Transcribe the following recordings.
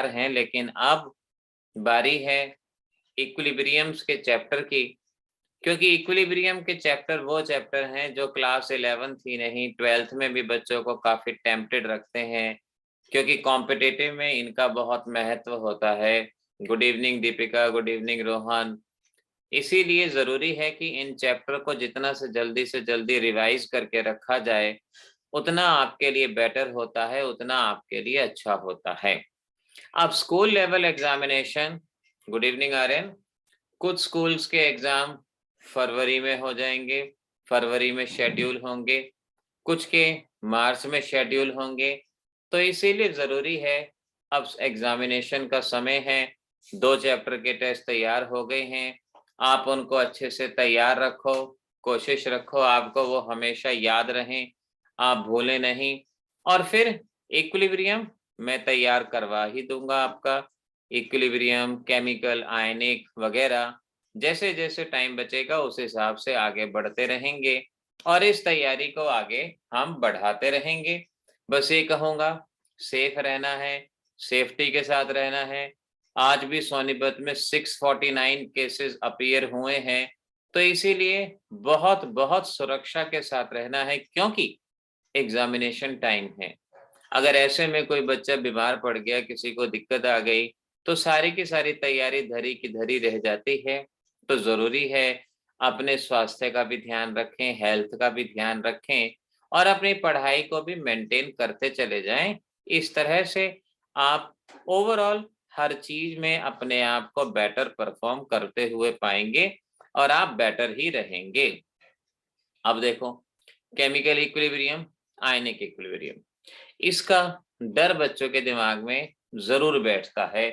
तैयार हैं, लेकिन अब बारी है इक्विलिब्रियम्स के चैप्टर की, क्योंकि इक्विलिब्रियम के चैप्टर वो चैप्टर हैं जो क्लास 11th ही नहीं 12th में भी बच्चों को काफी टेम्पटेड रखते हैं, क्योंकि कॉम्पिटिटिव में इनका बहुत महत्व होता है। Good evening Deepika, good evening Rohan. इसीलिए जरूरी है कि इन चैप्टर को जितना से जल्दी रिवाइज करके रखा जाए, उतना आपके लिए बेटर होता है, उतना आपके लिए अच्छा होता है। अब school level examination, good evening Aryan, कुछ स्कूल्स के एग्जाम फरवरी में हो जाएंगे, फरवरी में शेड्यूल होंगे, कुछ के मार्च में शेड्यूल होंगे। तो इसीलिए जरूरी है, अब एग्जामिनेशन का समय है, 2 चैप्टर के टेस्ट तैयार हो गए हैं, आप उनको अच्छे से तैयार रखो, कोशिश रखो आपको वो हमेशा याद रहें, आप भूलें नहीं। और फिर इक्विलिब्रियम मैं तैयार करवा ही दूंगा आपका, इक्विलिब्रियम, केमिकल, आयनिक वगैरह, जैसे जैसे टाइम बचेगा उस हिसाब से आगे बढ़ते रहेंगे और इस तैयारी को आगे हम बढ़ाते रहेंगे। बस ये कहूंगा, सेफ रहना है, सेफ्टी के साथ रहना है। आज भी सोनीपत में 649 केसेस अपीयर हुए हैं, तो इसीलिए बहुत बहुत सुरक्षा के साथ रहना है, क्योंकि एग्जामिनेशन टाइम है। अगर ऐसे में कोई बच्चा बीमार पड़ गया, किसी को दिक्कत आ गई, तो सारी की सारी तैयारी धरी की धरी रह जाती है। तो जरूरी है अपने स्वास्थ्य का भी ध्यान रखें, हेल्थ का भी ध्यान रखें और अपनी पढ़ाई को भी मेंटेन करते चले जाएं। इस तरह से आप ओवरऑल हर चीज में अपने आप को बेटर परफॉर्म करते हुए पाएंगे और आप बेटर ही रहेंगे। अब देखो, केमिकल इक्विलिब्रियम, आयनिक इक्विलिब्रियम, इसका डर बच्चों के दिमाग में जरूर बैठता है,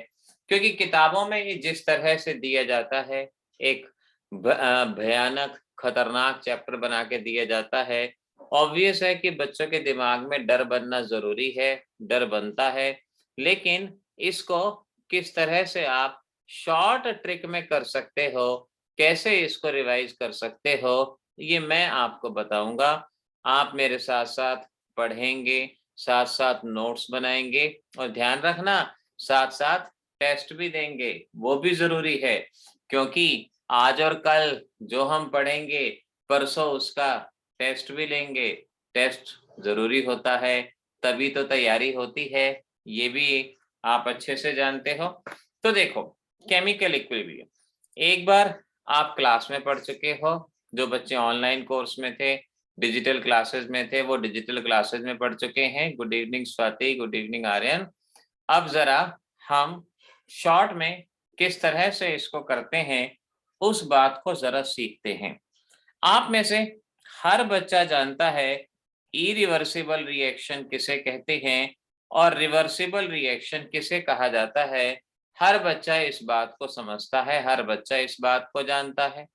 क्योंकि किताबों में ये जिस तरह से दिया जाता है, एक भयानक खतरनाक चैप्टर बना के दिया जाता है। ऑब्वियस है कि बच्चों के दिमाग में डर बनना जरूरी है, डर बनता है, लेकिन इसको किस तरह से आप शॉर्ट ट्रिक में कर सकते हो, कैसे इसको रिवाइज कर सकते हो, ये मैं आपको बताऊंगा। आप मेरे साथ साथ पढ़ेंगे, साथ साथ नोट्स बनाएंगे और ध्यान रखना साथ साथ टेस्ट भी देंगे, वो भी जरूरी है, क्योंकि आज और कल जो हम पढ़ेंगे परसों उसका टेस्ट भी लेंगे। टेस्ट जरूरी होता है, तभी तो तैयारी होती है, ये भी आप अच्छे से जानते हो। तो देखो, केमिकल इक्विलिब्रियम एक बार आप क्लास में पढ़ चुके हो, जो बच्चे ऑनलाइन कोर्स में थे, डिजिटल क्लासेस में थे, वो डिजिटल क्लासेस में पढ़ चुके हैं। Good evening Swati, good evening Aryan. अब जरा हम शॉर्ट में किस तरह से इसको करते हैं उस बात को जरा सीखते हैं। आप में से हर बच्चा जानता है इरिवर्सिबल रिएक्शन किसे कहते हैं और रिवर्सिबल रिएक्शन किसे कहा जाता है। हर बच्चा इस बात को समझता है, हर बच्चा इस बात को जानता है।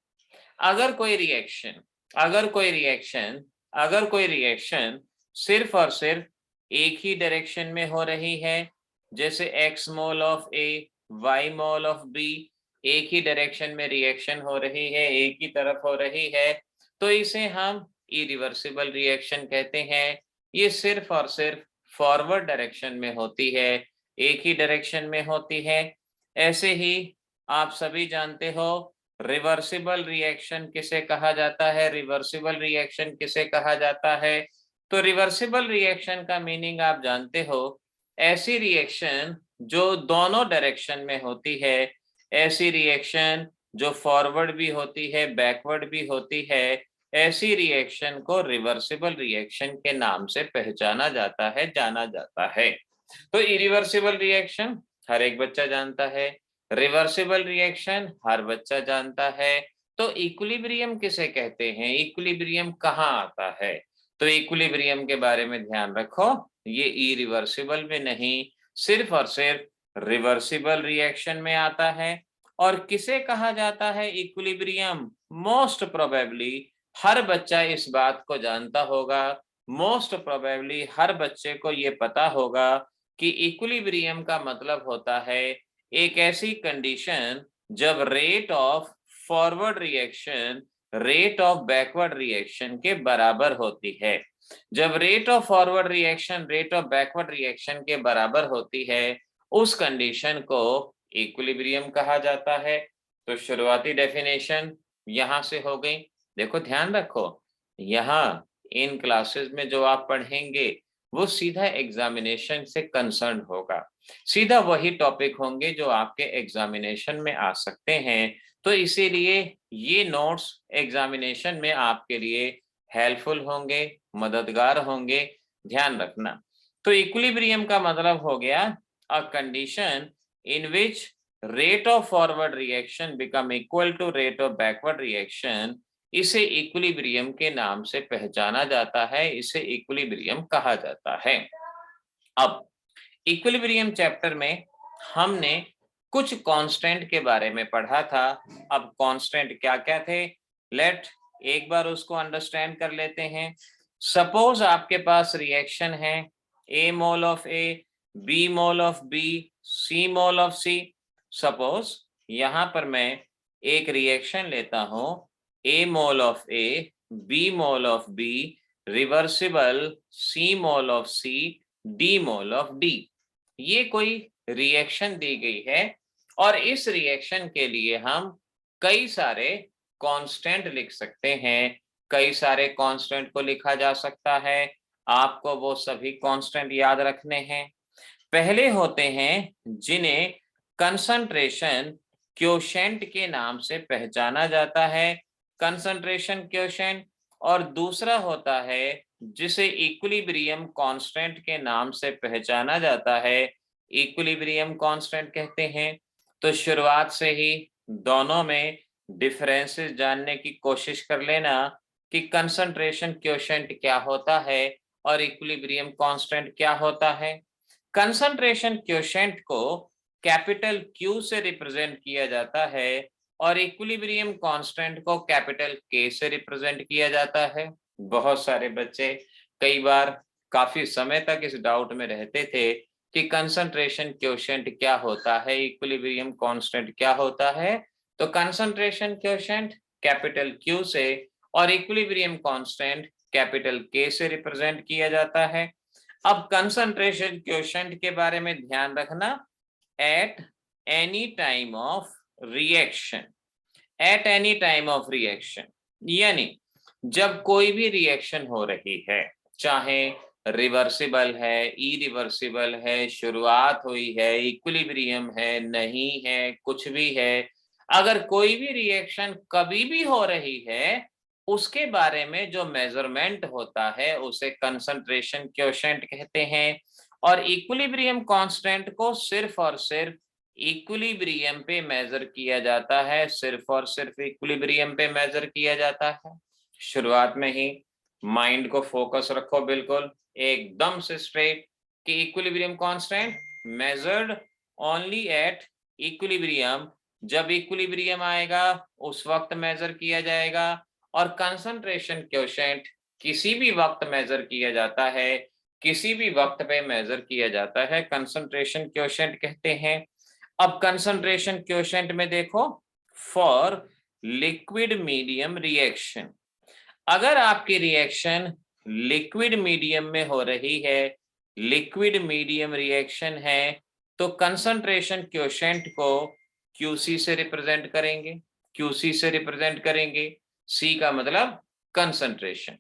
अगर कोई रिएक्शन अगर कोई रिएक्शन अगर कोई रिएक्शन सिर्फ और सिर्फ एक ही डायरेक्शन में हो रही है, जैसे x mole of A, y mole of B, एक ही डायरेक्शन में रिएक्शन हो रही है, एक ही तरफ हो रही है, तो इसे हम इरिवर्सिबल रिएक्शन कहते हैं। ये सिर्फ और सिर्फ फॉरवर्ड डायरेक्शन में होती है, एक ही डायरेक्शन में होती है। ऐसे ही आप सभी जानते हो रिवर्सिबल रिएक्शन किसे कहा जाता है, रिवर्सिबल रिएक्शन किसे कहा जाता है। तो रिवर्सिबल रिएक्शन का मीनिंग आप जानते हो, ऐसी रिएक्शन जो दोनों डायरेक्शन में होती है, ऐसी रिएक्शन जो फॉरवर्ड भी होती है, बैकवर्ड भी होती है, ऐसी रिएक्शन को रिवर्सिबल रिएक्शन के नाम से पहचाना जाता है, जाना जाता है। तो इरिवर्सिबल रिएक्शन हर एक बच्चा जानता है, रिवर्सिबल रिएक्शन हर बच्चा जानता है। तो इक्विलिब्रियम किसे कहते हैं, इक्विलिब्रियम कहाँ आता है, तो इक्विलिब्रियम के बारे में ध्यान रखो, ये इरिवर्सिबल में नहीं, सिर्फ और सिर्फ रिवर्सिबल रिएक्शन में आता है। और किसे कहा जाता है इक्विलिब्रियम, मोस्ट प्रोबेबली हर बच्चा इस बात को जानता होगा, मोस्ट प्रोबेबली हर बच्चे को ये पता होगा कि इक्विलिब्रियम का मतलब होता है एक ऐसी कंडीशन जब rate of forward reaction rate of backward reaction के बराबर होती है। जब rate of forward reaction rate of backward reaction के बराबर होती है उस कंडीशन को इक्विलिब्रियम कहा जाता है। तो शुरुआती डेफिनेशन यहां से हो गई। देखो ध्यान रखो, यहाँ इन क्लासेस में जो आप पढ़ेंगे वो सीधा एग्जामिनेशन से कंसर्न होगा, सीधा वही टॉपिक होंगे जो आपके एग्जामिनेशन में आ सकते हैं। तो इसीलिए ये नोट्स एग्जामिनेशन में आपके लिए हेल्पफुल होंगे, मददगार होंगे, ध्यान रखना। तो इक्विलिब्रियम का मतलब हो गया a condition in which rate of forward reaction become equal to rate of backward reaction. इसे इक्विलिब्रियम के नाम से पहचाना जाता है, इसे इक्विलिब्रियम कहा जाता है। अब इक्विलिब्रियम चैप्टर में हमने कुछ कांस्टेंट के बारे में पढ़ा था। अब कांस्टेंट क्या क्या थे, लेट एक बार उसको अंडरस्टैंड कर लेते हैं। सपोज आपके पास रिएक्शन है A mole of A, B mole of B, C mole of C. Suppose यहां पर मैं एक रिएक्शन लेता हूं A mole of A, B mole of B, reversible C mole of C, D mole of D. ये कोई reaction दी गई है और इस रिएक्शन के लिए हम कई सारे कांस्टेंट लिख सकते हैं, कई सारे कांस्टेंट को लिखा जा सकता है। आपको वो सभी कांस्टेंट याद रखने हैं। पहले होते हैं जिन्हें कंसंट्रेशन क्वोशेंट के नाम से पहचाना जाता है, कंसंट्रेशन क्वोशेंट। और दूसरा होता है जिसे इक्विलिब्रियम कांस्टेंट के नाम से पहचाना जाता है, इक्विलिब्रियम कांस्टेंट कहते हैं। तो शुरुआत से ही दोनों में डिफरेंसेस जानने की कोशिश कर लेना कि कंसंट्रेशन क्वोशेंट क्या होता है और इक्विलिब्रियम कांस्टेंट क्या होता है। कंसंट्रेशन क्वोशेंट को कैपिटल क्यू से रिप्रेजेंट किया जाता है और इक्विलिब्रियम कांस्टेंट को कैपिटल के से रिप्रेजेंट किया जाता है। बहुत सारे बच्चे कई बार काफी समय तक इस डाउट में रहते थे कि कंसंट्रेशन क्वोशेंट क्या होता है, इक्विलिब्रियम कांस्टेंट क्या होता है। तो कंसंट्रेशन क्वोशेंट कैपिटल क्यू से और इक्विलिब्रियम कांस्टेंट कैपिटल के से रिप्रेजेंट किया जाता है। अब कंसंट्रेशन क्वोशेंट के बारे में ध्यान रखना, eight any time of reaction, eight any time of reaction यानी जब कोई भी रिएक्शन हो रही है, चाहे रिवर्सिबल है, इरिवर्सिबल है, शुरुआत हुई है, इक्विलिब्रियम है, नहीं है, कुछ भी है, अगर कोई भी रिएक्शन कभी भी हो रही है, उसके बारे में जो मेजरमेंट होता है उसे कंसंट्रेशन क्वोशेंट कहते हैं। और इक्विलिब्रियम कांस्टेंट को सिर्फ और सिर्फ इक्विलिब्रियम पे मेजर किया जाता है, सिर्फ और सिर्फ इक्विलिब्रियम पे मेजर किया जाता है। शुरुआत में ही माइंड को फोकस रखो बिल्कुल एकदम से स्ट्रेट कि equilibrium constant measured only eight equilibrium, जब इक्विलिब्रियम आएगा उस वक्त मेजर किया जाएगा। और कंसंट्रेशन क्वोशेंट किसी भी वक्त मेजर किया जाता है, किसी भी वक्त पे मेजर किया जाता है, कंसंट्रेशन क्वोशेंट कहते हैं। अब कंसंट्रेशन क्वोशेंट में देखो, फॉर लिक्विड मीडियम रिएक्शन, अगर आपकी रिएक्शन लिक्विड मीडियम में हो रही है, लिक्विड मीडियम रिएक्शन है, तो कंसंट्रेशन क्वोशेंट को क्यूसी से रिप्रेजेंट करेंगे, क्यूसी से रिप्रेजेंट करेंगे। सी का मतलब कंसंट्रेशन।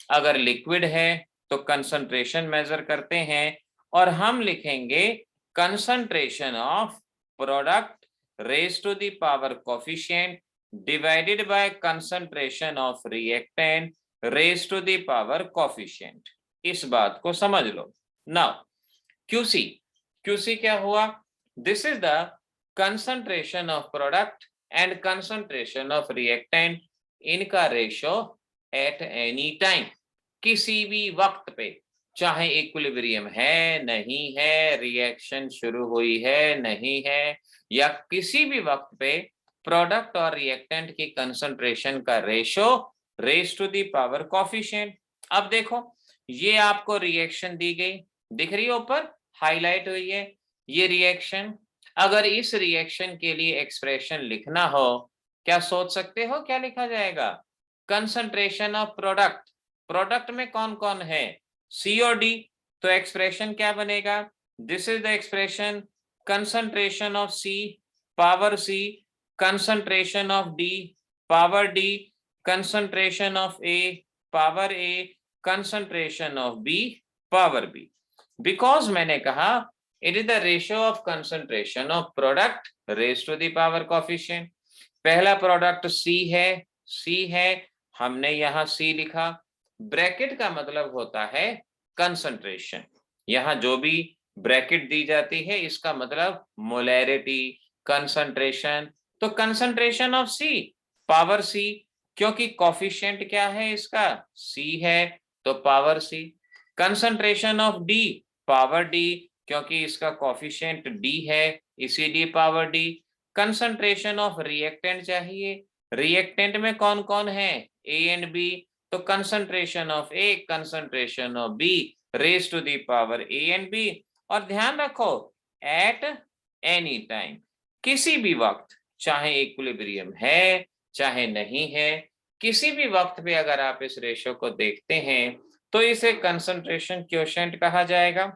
अगर लिक्विड है तो कंसंट्रेशन मेजर करते हैं और हम लिखेंगे concentration of product raise to the power coefficient divided by concentration of reactant raised to the power coefficient। इस बात को समझ लो। नाउ QC, QC क्या हुआ, this is the concentration of product and concentration of reactant, इनका ratio eight any time, किसी भी वक्त पे, चाहे इक्विलिब्रियम है नहीं है, रिएक्शन शुरू हुई है नहीं है, या किसी भी वक्त पे प्रोडक्ट और रिएक्टेंट की कंसंट्रेशन का ratio raise to the power coefficient. अब देखो ये आपको रिएक्शन दी गई, दिख रही है ऊपर हाईलाइट हुई है ये रिएक्शन। अगर इस रिएक्शन के लिए एक्सप्रेशन लिखना हो, क्या सोच सकते हो क्या लिखा जाएगा? कंसंट्रेशन ऑफ प्रोडक्ट, प्रोडक्ट में कौन कौन है, सी और डी, तो एक्सप्रेशन क्या बनेगा, this is the expression concentration of C power C, concentration of D power D, concentration of A power A, concentration of B power B. Because मैंने कहा it is the ratio of concentration of product raised to the power coefficient. पहला product C है, हमने यहां C लिखा, bracket का मतलब होता है कंसंट्रेशन, यहां जो भी ब्रैकेट दी जाती है इसका मतलब मोलैरिटी, कंसंट्रेशन, तो concentration of C power C, क्योंकि कॉफिशिएंट क्या है इसका C है तो power C, concentration of D power D, क्योंकि इसका कॉफिशिएंट D है इसीलिए power D, concentration of reactant चाहिए, रिएक्टेंट में कौन कौन है A एंड B, तो concentration of A concentration of B raise to the power A and B। और ध्यान रखो एट एनी टाइम, किसी भी वक्त, चाहे इक्विलिब्रियम है चाहे नहीं है, किसी भी वक्त पे अगर आप इस रेशियो को देखते हैं तो इसे कंसंट्रेशन क्वोशिएंट कहा जाएगा।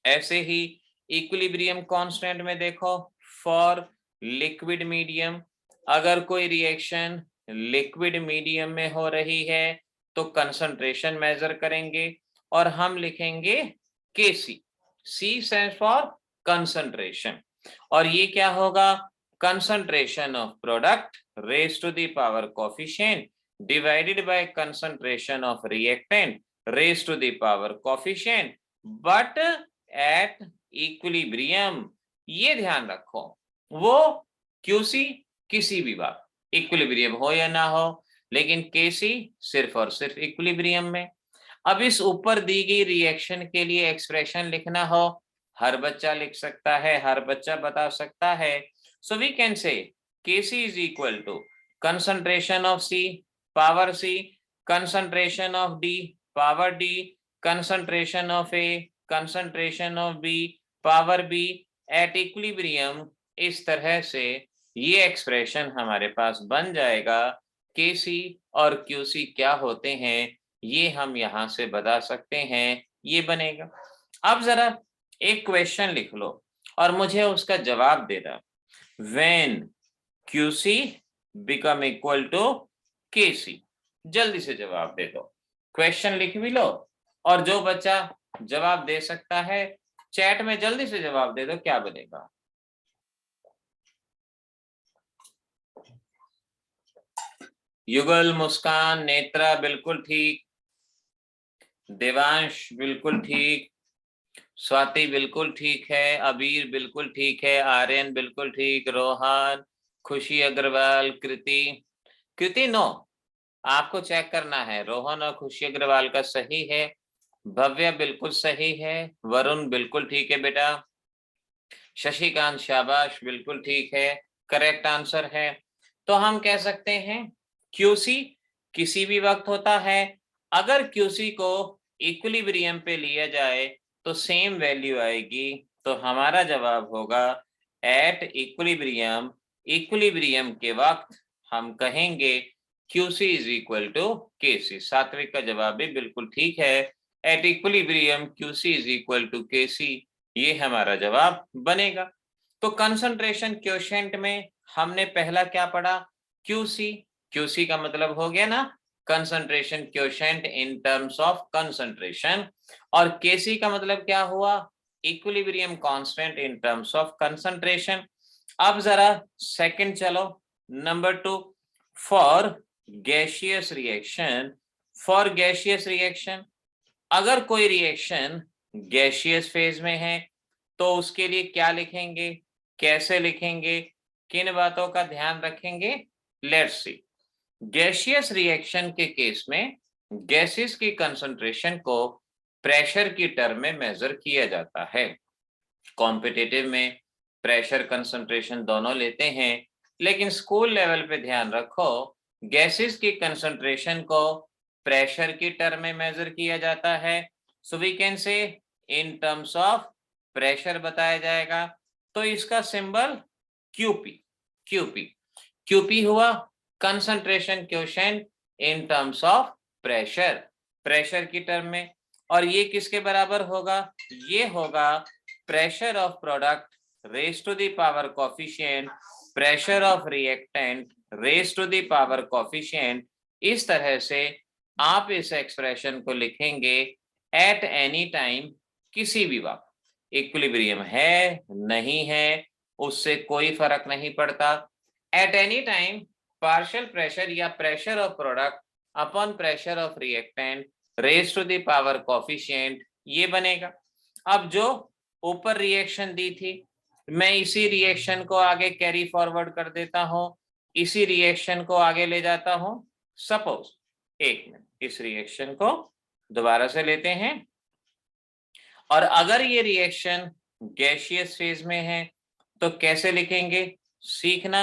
ऐसे ही इक्विलिब्रियम कांस्टेंट में देखो, फॉर लिक्विड मीडियम, अगर कोई रिएक्शन लिक्विड मीडियम में हो रही है तो कंसंट्रेशन मेजर करेंगे और हम लिखेंगे Kc, C stands for concentration, और ये क्या होगा concentration of product raise to the power coefficient divided by concentration of reactant raise to the power coefficient but at equilibrium. ये ध्यान रखो वो QC किसी भी बात इक्विलिब्रियम हो या ना हो, लेकिन KC सिर्फ और सिर्फ इक्विलिब्रियम में। अब इस ऊपर दी गई रिएक्शन के लिए एक्सप्रेशन लिखना हो, हर बच्चा लिख सकता है, हर बच्चा बता सकता है। So we can say KC is equal to concentration of C power C, concentration of D power D, concentration of A concentration of B power B at equilibrium. इस तरह से ये एक्सप्रेशन हमारे पास बन जाएगा। KC और QC क्या होते हैं ये हम यहां से बता सकते हैं, ये बनेगा। अब जरा एक क्वेश्चन लिख लो और मुझे उसका जवाब देना, when QC become equal to KC, जल्दी से जवाब दे दो, क्वेश्चन लिख भी लो और जो बच्चा जवाब दे सकता है चैट में जल्दी से जवाब दे दो, क्या बनेगा। युगल, मुस्कान, नेत्रा बिल्कुल ठीक, देवांश बिल्कुल ठीक, स्वाति बिल्कुल ठीक है, अबीर बिल्कुल ठीक है, आर्यन बिल्कुल ठीक, रोहन, खुशी अग्रवाल, कृति नो, आपको चेक करना है, रोहन और खुशी अग्रवाल का सही है, भव्य बिल्कुल सही है, वरुण बिल्कुल ठीक है बेटा, शशिकांत शाबाश बिल्कुल ठीक है, करेक्ट आंसर है। तो हम कह सकते हैं QC किसी भी वक्त होता है, अगर QC को इक्विलिब्रियम पे लिया जाए तो सेम वैल्यू आएगी, तो हमारा जवाब होगा एट इक्विलिब्रियम, इक्विलिब्रियम के वक्त हम कहेंगे QC is equal to KC। Satvik का जवाब भी बिल्कुल ठीक है, at equilibrium QC is equal to KC, ये हमारा जवाब बनेगा। तो कंसंट्रेशन क्वोशिएंट में हमने पहला क्या पढ़ा, QC का मतलब हो गया ना concentration quotient in terms of concentration, और KC का मतलब क्या हुआ equilibrium constant in terms of concentration. अब जरा सेकंड चलो, number 2, for gaseous reaction, for gaseous reaction, अगर कोई रिएक्शन गैसियस फेज में है तो उसके लिए क्या लिखेंगे, कैसे लिखेंगे, किन बातों का ध्यान रखेंगे, लेट्स सी। गैसियस रिएक्शन के केस में गैसेस की कंसंट्रेशन को प्रेशर की टर्म में मेजर किया जाता है। कॉम्पिटिटिव में प्रेशर कंसंट्रेशन दोनों लेते हैं, लेकिन स्कूल लेवल पे ध्यान रखो गैसेस की कंसंट्रेशन को प्रेशर की टर्म में मेजर किया जाता है। सो वी कैन से इन टर्म्स ऑफ प्रेशर बताया जाएगा, तो इसका सिंबल QP हुआ concentration quotient in terms of pressure, pressure की टर्म में, और ये किसके बराबर होगा, ये होगा pressure of product raised to the power coefficient, pressure of reactant raised to the power coefficient। इस तरह से आप इस एक्सप्रेशन को लिखेंगे एट एनी टाइम, किसी भी वक्त। इक्विलिब्रियम है नहीं है उससे कोई फर्क नहीं पड़ता। At any time partial pressure या pressure of product upon pressure of reactant raise to the power coefficient, ये बनेगा। अब जो ऊपर रिएक्शन दी थी, मैं इसी रिएक्शन को आगे कैरी फॉरवर्ड कर देता हूं, इसी रिएक्शन को आगे ले जाता हूं। सपोज एक मिनट, इस रिएक्शन को दोबारा से लेते हैं, और अगर ये रिएक्शन गैसियस फेज में है तो कैसे लिखेंगे सीखना।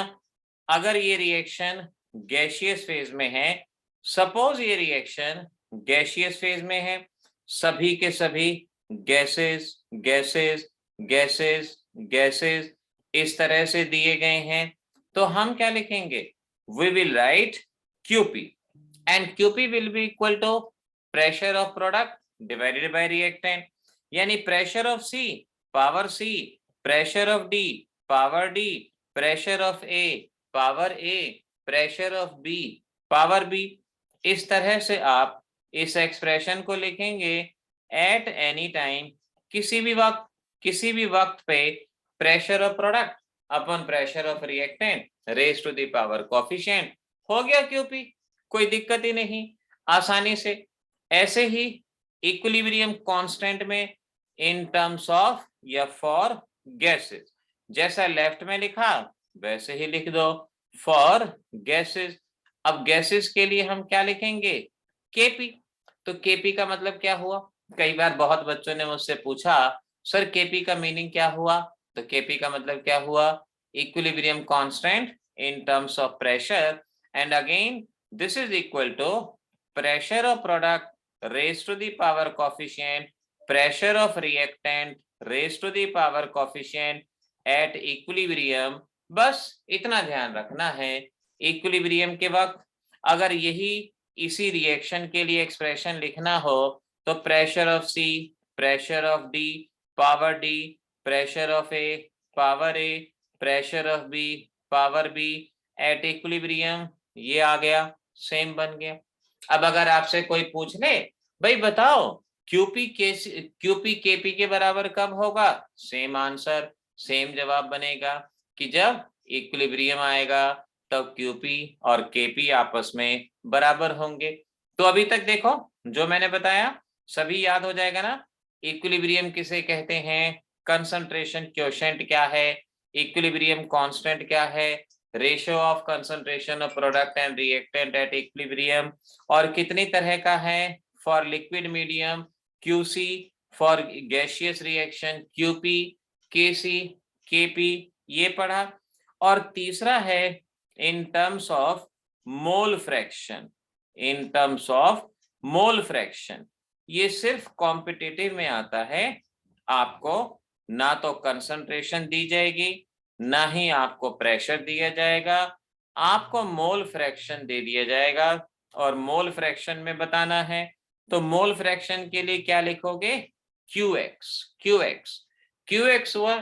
अगर ये रिएक्शन गैसियस फेज में है, सपोज ये रिएक्शन गैसियस फेज में है, सभी के सभी गैसेस गैसेस गैसेस गैसेस इस तरह से दिए गए हैं, तो हम क्या लिखेंगे, we will write QP and QP will be equal to pressure of product divided by reactant, यानी pressure of C power C, pressure of D power D, pressure of A power A, pressure of B power B। इस तरह से आप इस expression को लिखेंगे eight any time, किसी भी वक्त पे pressure of product upon pressure of reactant raise to the power coefficient. हो गया QP, कोई दिक्कत ही नहीं, आसानी से। ऐसे ही इक्विलिब्रियम कांस्टेंट में इन टर्म्स ऑफ या फॉर गैसेस, जैसा लेफ्ट में लिखा वैसे ही लिख दो फॉर गैसेस। अब गैसेस के लिए हम क्या लिखेंगे KP। तो KP का मतलब क्या हुआ, कई बार बहुत बच्चों ने मुझसे पूछा सर KP का मीनिंग क्या हुआ। तो KP का मतलब क्या हुआ, equilibrium constant in terms of pressure, and again this is equal to pressure of product raise to the power coefficient, pressure of reactant raise to the power coefficient at equilibrium. बस इतना ध्यान रखना है, equilibrium के वक्त अगर यही इसी रिएक्शन के लिए एक्सप्रेशन लिखना हो तो pressure of C pressure of D power D, pressure of A power A, pressure of B power B at equilibrium, ये आ गया, सेम बन गया। अब अगर आपसे कोई पूछ ले भाई बताओ QP KP के बराबर कब होगा, सेम आंसर, सेम जवाब बनेगा कि जब इक्विलिब्रियम आएगा तब QP और KP आपस में बराबर होंगे। तो अभी तक देखो जो मैंने बताया सभी याद हो जाएगा ना। इक्विलिब्रियम किसे कहते हैं, कंसंट्रेशन क्वोशिएंट क्या है, इक्विलिब्रियम कांस्टेंट क्या है, ratio of concentration of product and reactant at equilibrium, और कितनी तरह का है, for liquid medium QC, for gaseous reaction QP, KC, KP, ये पढ़ा। और तीसरा है इन terms of mole fraction, in terms of mole fraction, ये सिर्फ कॉम्पिटिटिव में आता है। आपको ना तो कंसंट्रेशन दी जाएगी ना ही आपको प्रेशर दिया जाएगा, आपको मोल फ्रैक्शन दे दिया जाएगा। और मोल फ्रैक्शन में बताना है तो मोल फ्रैक्शन के लिए क्या लिखोगे, QX हुआ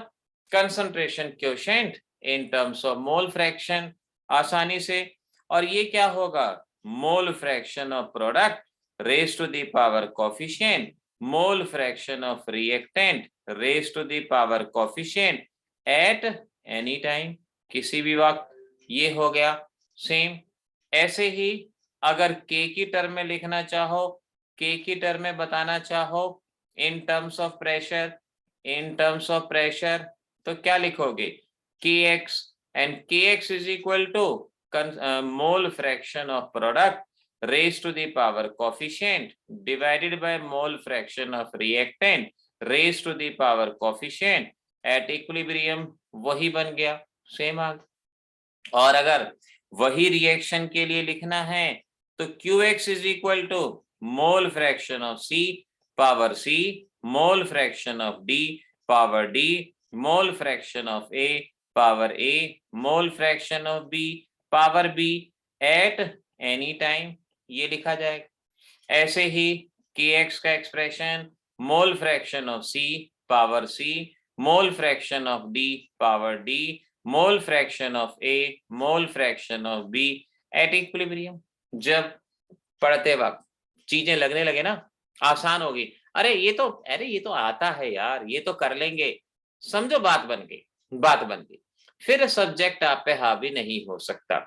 concentration quotient in terms of mole fraction, आसानी से। और ये क्या होगा, mole fraction of product raise to the power coefficient, mole fraction of reactant raise to the power coefficient at any time, किसी भी वक्त, ये हो गया सेम। ऐसे ही अगर K की टर्म में लिखना चाहो, K की टर्म में बताना चाहो in terms of pressure, in terms of pressure, तो क्या लिखोगे KX, and KX is equal to mole fraction of product raise to the power coefficient divided by mole fraction of reactant raise to the power coefficient at equilibrium, वही बन गया, same आ गया। और अगर वही रिएक्शन के लिए लिखना है तो QX is equal to mole fraction of C power C, mole fraction of D power D, mole fraction of A power A, mole fraction of B power B at any time, ये लिखा जाएगा। ऐसे ही KX का expression mole fraction of C power C, mole fraction of D power D, mole fraction of A, mole fraction of B at equilibrium. जब पढ़ते वक्त चीजें लगने लगे ना आसान होगी, अरे ये तो आता है यार, ये तो कर लेंगे, समझो बात बन गई, बात बन गई। फिर सब्जेक्ट आप पे हावी नहीं हो सकता।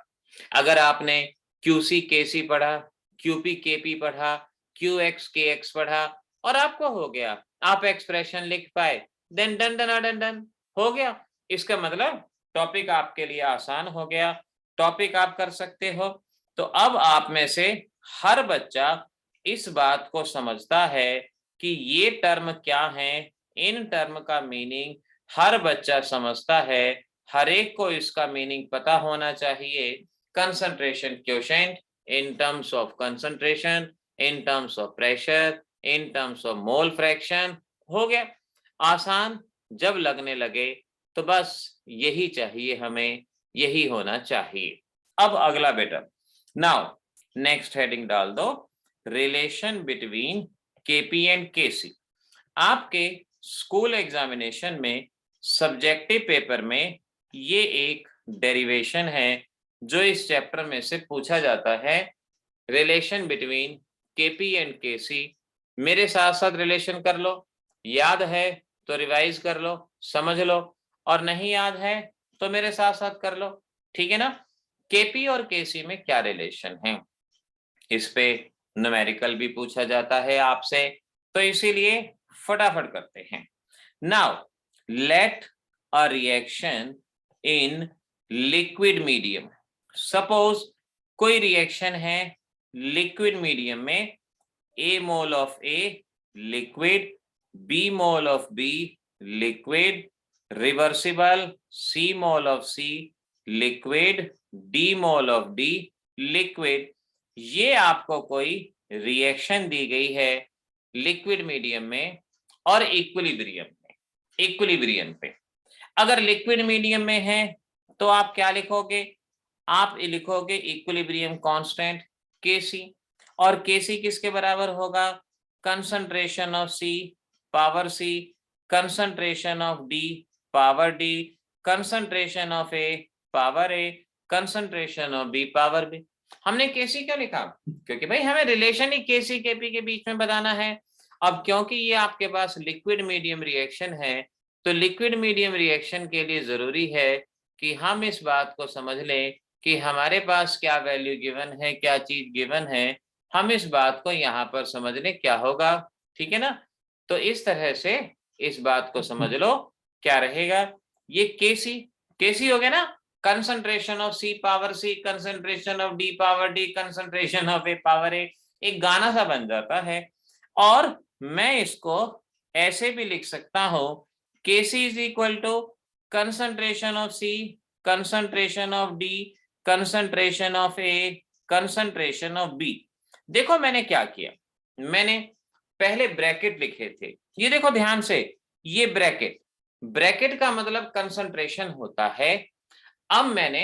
अगर आपने क्यूसी केसी पढ़ा, क्यूपी केपी पढ़ा, क्यू एक्स के एक्स पढ़ा और आपको हो गया, आप एक्सप्रेशन लिख पाए, then done done done done हो गया। इसका मतलब टॉपिक आपके लिए आसान हो गया, टॉपिक आप कर सकते हो। तो अब आप में से हर बच्चा इस बात को समझता है कि ये टर्म क्या है, इन टर्म का मीनिंग हर बच्चा समझता है, हर एक को इसका मीनिंग पता होना चाहिए। Concentration quotient in terms of concentration, in terms of pressure, in terms of mole fraction, हो गया आसान। जब लगने लगे तो बस यही चाहिए हमें, यही होना चाहिए। अब अगला बेटा, नाउ नेक्स्ट हेडिंग डाल दो, रिलेशन बिटवीन केपी एंड केसी। आपके स्कूल एग्जामिनेशन में सब्जेक्टिव पेपर में ये एक डेरिवेशन है जो इस चैप्टर में से पूछा जाता है। रिलेशन बिटवीन केपी एंड केसी, मेरे साथ साथ रिलेशन कर लो, याद है तो रिवाइज कर लो, समझ लो, और नहीं याद है तो मेरे साथ साथ कर लो, ठीक है ना। केपी और केसी में क्या रिलेशन है, इस पे न्यूमेरिकल भी पूछा जाता है आपसे, तो इसीलिए फटाफट करते हैं। Now let a reaction in liquid medium, suppose कोई रिएक्शन है लिक्विड मीडियम में, A mole of A liquid, B mole of B liquid, reversible C mole of C liquid, D mole of D liquid. ये आपको कोई reaction दी गई है liquid medium में और इक्विलिब्रियम में, इक्विलिब्रियम पे। अगर लिक्विड मीडियम में है तो आप क्या लिखोगे, आप लिखोगे इक्विलिब्रियम कांस्टेंट केसी, और केसी किसके बराबर होगा, concentration of C power C, concentration of D power D, concentration of A power A, concentration of B power B. हमने केसी क्यों लिखा, क्योंकि भाई हमें रिलेशन ही केसी केपी के बीच में बताना है। अब क्योंकि ये आपके पास लिक्विड मीडियम रिएक्शन है, तो लिक्विड मीडियम रिएक्शन के लिए जरूरी है कि हम इस बात को समझ लें कि हमारे पास क्या वैल्यू गिवन है, क्या चीज गिवन है, हम इस बात को यहाँ पर समझ लें क्या होगा, ठीक है ना। तो इस तरह से इस बात को समझ लो क्या रहेगा, ये केसी केसी हो गया ना, concentration of C power C, concentration of D power D, concentration of A power A, एक गाना सा बन जाता है। और मैं इसको ऐसे भी लिख सकता हूं, KC is equal to concentration of C, concentration of D, concentration of A, concentration of B. देखो मैंने क्या किया, मैंने पहले ब्रैकेट लिखे थे, ये देखो ध्यान से, ये ब्रैकेट, ब्रैकेट का मतलब कंसंट्रेशन होता है। अब मैंने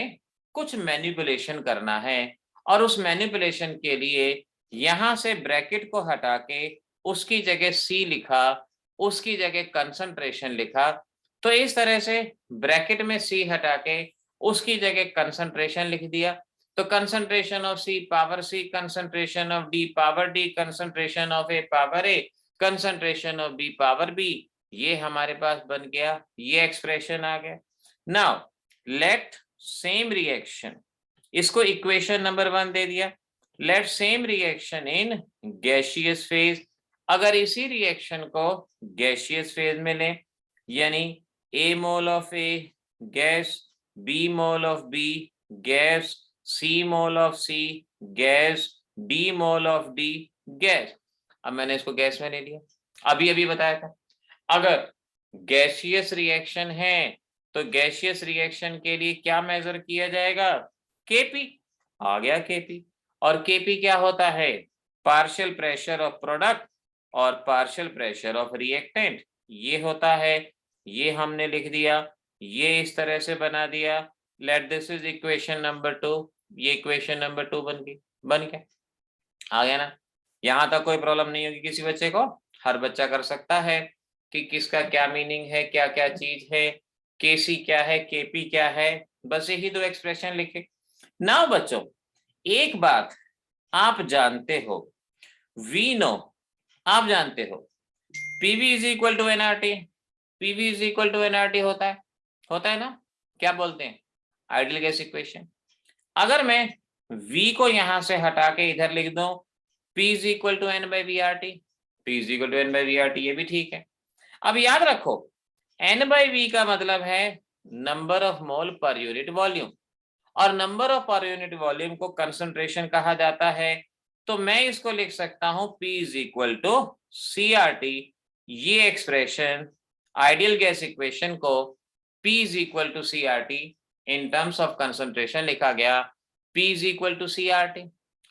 कुछ मैनिपुलेशन करना है और उस मैनिपुलेशन के लिए यहां से ब्रैकेट को हटा के उसकी जगह सी लिखा, उसकी जगह कंसंट्रेशन लिखा। तो इस तरह से ब्रैकेट में सी हटा के उसकी जगह कंसंट्रेशन लिख दिया। तो concentration of C power C, concentration of D power D, concentration of A power A, concentration of B power B, ये हमारे पास बन गया, ये एक्सप्रेशन आ गया। नाउ लेट सेम रिएक्शन, इसको इक्वेशन नंबर 1 दे दिया, let same reaction in gaseous phase. अगर इसी रिएक्शन को गैसियस फेज में लें, यानी A mole of A gas, B mole of B gas, C mole of C gas, D mole of D gas. अब मैंने इसको गैस में ले लिया, अभी अभी बताया था। अगर गैसियस रिएक्शन है तो गैसियस रिएक्शन के लिए क्या मेजर किया जाएगा, केपी, आ गया केपी। और केपी क्या होता है, पार्शियल प्रेशर ऑफ प्रोडक्ट और पार्शियल प्रेशर ऑफ रिएक्टेंट, ये होता है, ये हमने लिख दिया, ये इस तरह से बना दिया। Let this is equation number 2, ये इक्वेशन नंबर 2 बन गई, बन गया, आ गया ना। यहां तक कोई प्रॉब्लम नहीं होगी किसी बच्चे को, हर बच्चा कर सकता है कि किसका क्या मीनिंग है, क्या क्या चीज है, केसी क्या है, केपी क्या है, बस यही दो एक्सप्रेशन लिखे। नाउ बच्चों एक बात आप जानते हो, वी नो, आप जानते हो PV is equal to NRT, PV is equal to NRT होता है ना, क्या बोलते हैं, आइडियल गैस इक्वेशन। अगर मैं v को यहां से हटा के इधर लिख दूं p is equal to N by V R T, p is equal to N by V R T, ये भी ठीक है। अब याद रखो n बाई वी का मतलब है number of mole per unit volume, और number of per unit volume को कंसंट्रेशन कहा जाता है। तो मैं इसको लिख सकता हूं p is equal to C R T. ये एक्सप्रेशन आइडियल गैस इक्वेशन को p is equal to C R T in terms of concentration लिखा गया, p is equal to C R T,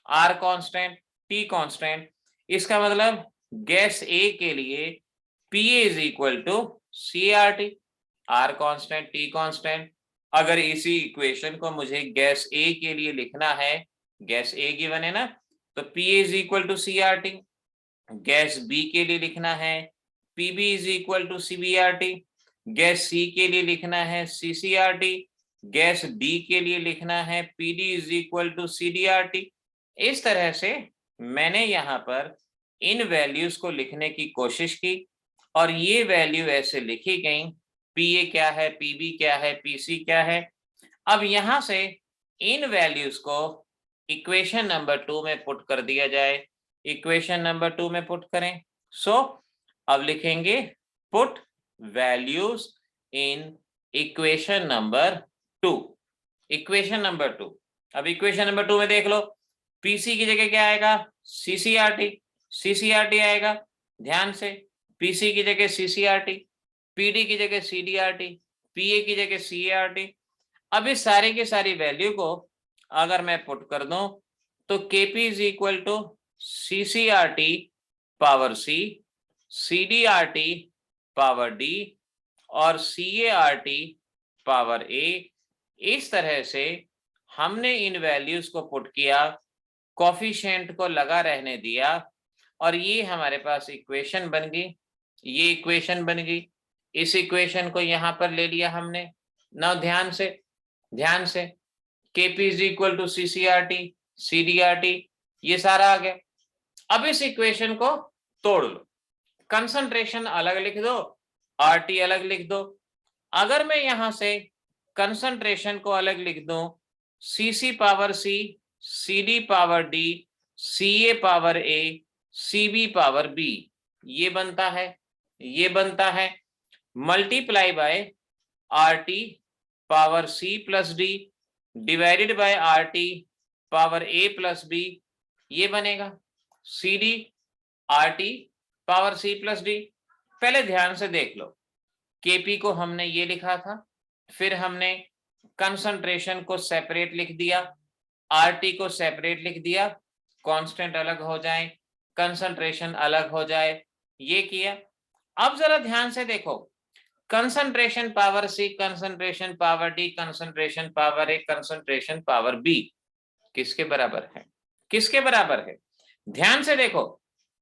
R constant T constant. इसका मतलब gas A के लिए P is equal to C R T, R constant T constant. अगर इसी equation को मुझे गैस ए के लिए लिखना है, गैस ए गिवन है ना, तो P is equal to C R T. Gas B के लिए लिखना है PB is equal to CBRT, gas C के लिए लिखना है सीसीआरटी, गैस डी के लिए लिखना है पीडी इज इक्वल टू सीडीआरटी। इस तरह से मैंने यहाँ पर इन वैल्यूज को लिखने की कोशिश की और ये वैल्यू ऐसे लिखी गई, पीए क्या है, पीबी क्या है, पीसी क्या है। अब यहां से इन वैल्यूज को इक्वेशन नंबर 2 में पुट कर दिया जाए, इक्वेशन नंबर 2 में पुट करें। सो अब लिखेंगे put values in equation number 2, equation number 2। अब इक्वेशन नंबर 2 में देख लो, पीसी की जगह क्या आएगा, सीसीआरटी, सीसीआरटी आएगा ध्यान से, पीसी की जगह सीसीआरटी, पीडी की जगह सीडीआरटी, पीए की जगह सीएआरटी। अब इस सारे की सारी वैल्यू को अगर मैं पुट कर दूं तो KP is equal to CCRT power C, CDRT power D और सीएआरटी पावर ए। इस तरह से हमने इन वैल्यूज को पुट किया, कोफिशिएंट को लगा रहने दिया और ये हमारे पास इक्वेशन बन गई, ये इक्वेशन बन गई। इस इक्वेशन को यहां पर ले लिया हमने। नाउ ध्यान से KP is equal to CCRT, CDRT, ये सारा आ गया। अब इस इक्वेशन को तोड़ लो, कंसंट्रेशन अलग लिख दो, आरटी अलग लिख दो। अगर मैं यहां से कंसंट्रेशन को अलग लिख दूं, CC power C, CD power D, CA power A, CB power B, ये बनता है multiply by RT power C plus D divided by RT power A plus B, ये बनेगा CD RT power C plus D. पहले ध्यान से देख लो, KP को हमने ये लिखा था, फिर हमने कंसंट्रेशन को सेपरेट लिख दिया, आरटी को सेपरेट लिख दिया, कांस्टेंट अलग हो जाए, कंसंट्रेशन अलग हो जाए, ये किया। अब जरा ध्यान से देखो, concentration power C, concentration power D, concentration power A, concentration power B किसके बराबर है, किसके बराबर है? ध्यान से देखो,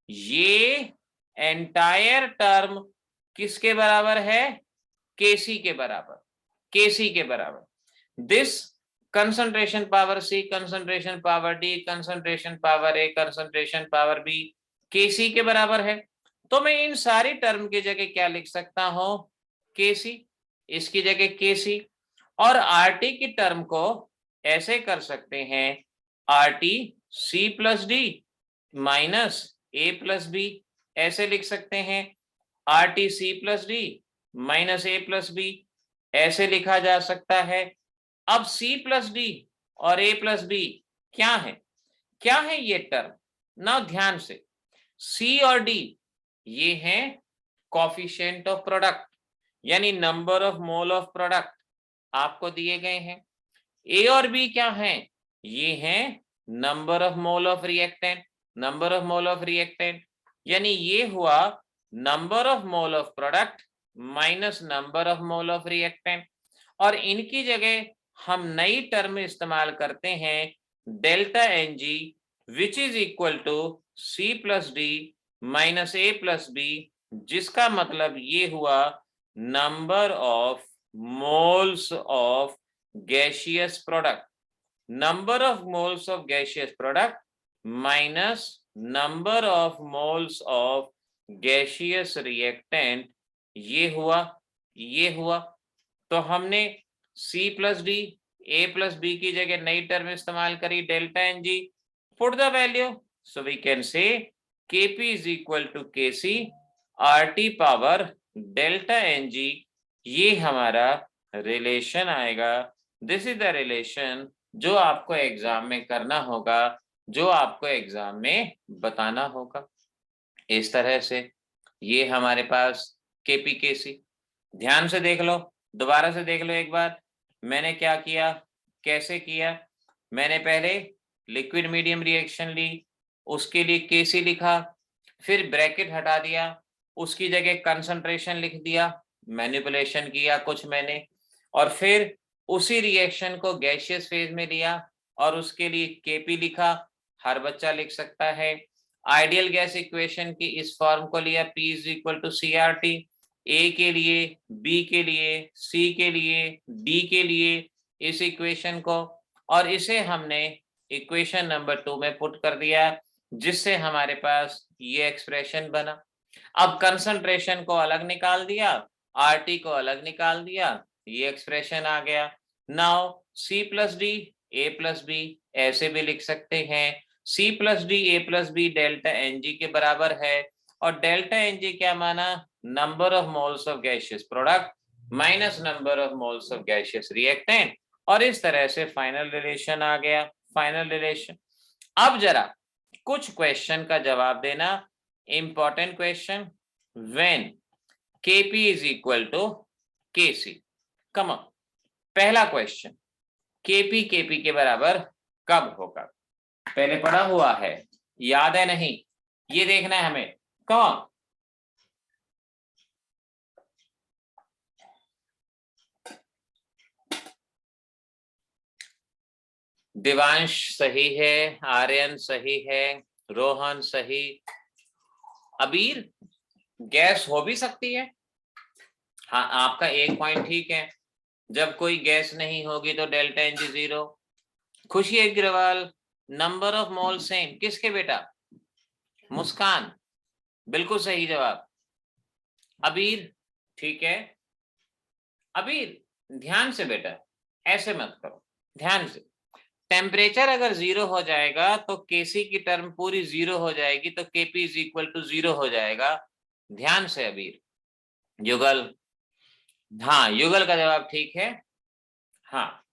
ये एंटायर टर्म किसके बराबर है, केसी के बराबर, केसी के बराबर। This concentration power C, concentration power D, concentration power A, concentration power B KC के बराबर है। तो मैं इन सारी टर्म की जगह क्या लिख सकता हूं, केसी, इसकी जगह केसी। और आरटी की टर्म को ऐसे कर सकते हैं, RT C plus D minus A plus B, ऐसे लिख सकते हैं, RT C plus D minus A plus B, ऐसे लिखा जा सकता है। अब सी प्लस डी और ए प्लस बी क्या है, क्या है ये टर्म? ना ध्यान से, सी और डी ये हैं कोफिशिएंट ऑफ प्रोडक्ट, यानी number of mole of product आपको दिए गए हैं। ए और बी क्या हैं, ये हैं number of mole of reactant, number of mole of reactant, यानी ये हुआ number of mole of product minus number of mole of reactant. और इनकी जगह हम नई टर्म इस्तेमाल करते हैं delta N G, which is equal to C plus D minus A plus B जिसका मतलब ये हुआ number of moles of gaseous product, number of moles of gaseous product minus number of moles of gaseous reactant, ये हुआ। तो हमने C plus D A plus B की जगह नई टर्म इस्तेमाल करी delta N G, put the value, so we can say Kp is equal to Kc RT power delta N G, ये हमारा रिलेशन आएगा। दिस इज द रिलेशन जो आपको एग्जाम में करना होगा, जो आपको एग्जाम में बताना होगा। इस तरह से ये हमारे पास Kp Kc, ध्यान से देख लो, दोबारा से देख लो एक बार, मैंने क्या किया, कैसे किया। मैंने पहले लिक्विड मीडियम रिएक्शन ली, उसके लिए Kc लिखा, फिर ब्रैकेट हटा दिया, उसकी जगह कंसंट्रेशन लिख दिया, मैनिपुलेशन किया कुछ मैंने, और फिर उसी रिएक्शन को गैसियस फेज में लिया और उसके लिए Kp लिखा, हर बच्चा लिख सकता है। आइडियल गैस इक्वेशन की इस फॉर्म को लिया, P is equal to CRT, A के लिए, बी के लिए, सी के लिए, डी के लिए इस इक्वेशन को, और इसे हमने इक्वेशन नंबर 2 में पुट कर दिया, जिससे हमारे पास ये एक्सप्रेशन बना। अब कंसंट्रेशन को अलग निकाल दिया, आरटी को अलग निकाल दिया, ये एक्सप्रेशन आ गया। Now C plus D A plus B ऐसे भी लिख सकते हैं, C plus D A plus B delta N G के बराबर है, और डेल्टा एन जी क्या माना, number of moles of gaseous product minus number of moles of gaseous reactant, और इस तरह से फाइनल रिलेशन आ गया, फाइनल रिलेशन। अब जरा कुछ क्वेश्चन का जवाब देना, important question, when Kp is equal to Kc, come on, पहला क्वेश्चन, Kp के बराबर कब होगा, पहले पढ़ा हुआ है, याद है नहीं, ये देखना है हमें, कौन, दिवांश सही है, आर्यन सही है, रोहन सही, अबीर गैस हो भी सकती है, हाँ आपका एक पॉइंट ठीक है, जब कोई गैस नहीं होगी तो delta N G 0। Khushi Agarwal number of mole same, किसके बेटा, मुस्कान, बिल्कुल सही जवाब। अबीर ठीक है, अबीर ध्यान से बेटा, ऐसे मत करो, ध्यान से, टेम्परेचर अगर 0 हो जाएगा तो Kc की टर्म पूरी 0 हो जाएगी, तो Kp इज इक्वल टू 0 हो जाएगा, ध्यान से अबीर। युगल, हाँ युगल का जवाब ठीक है, हाँ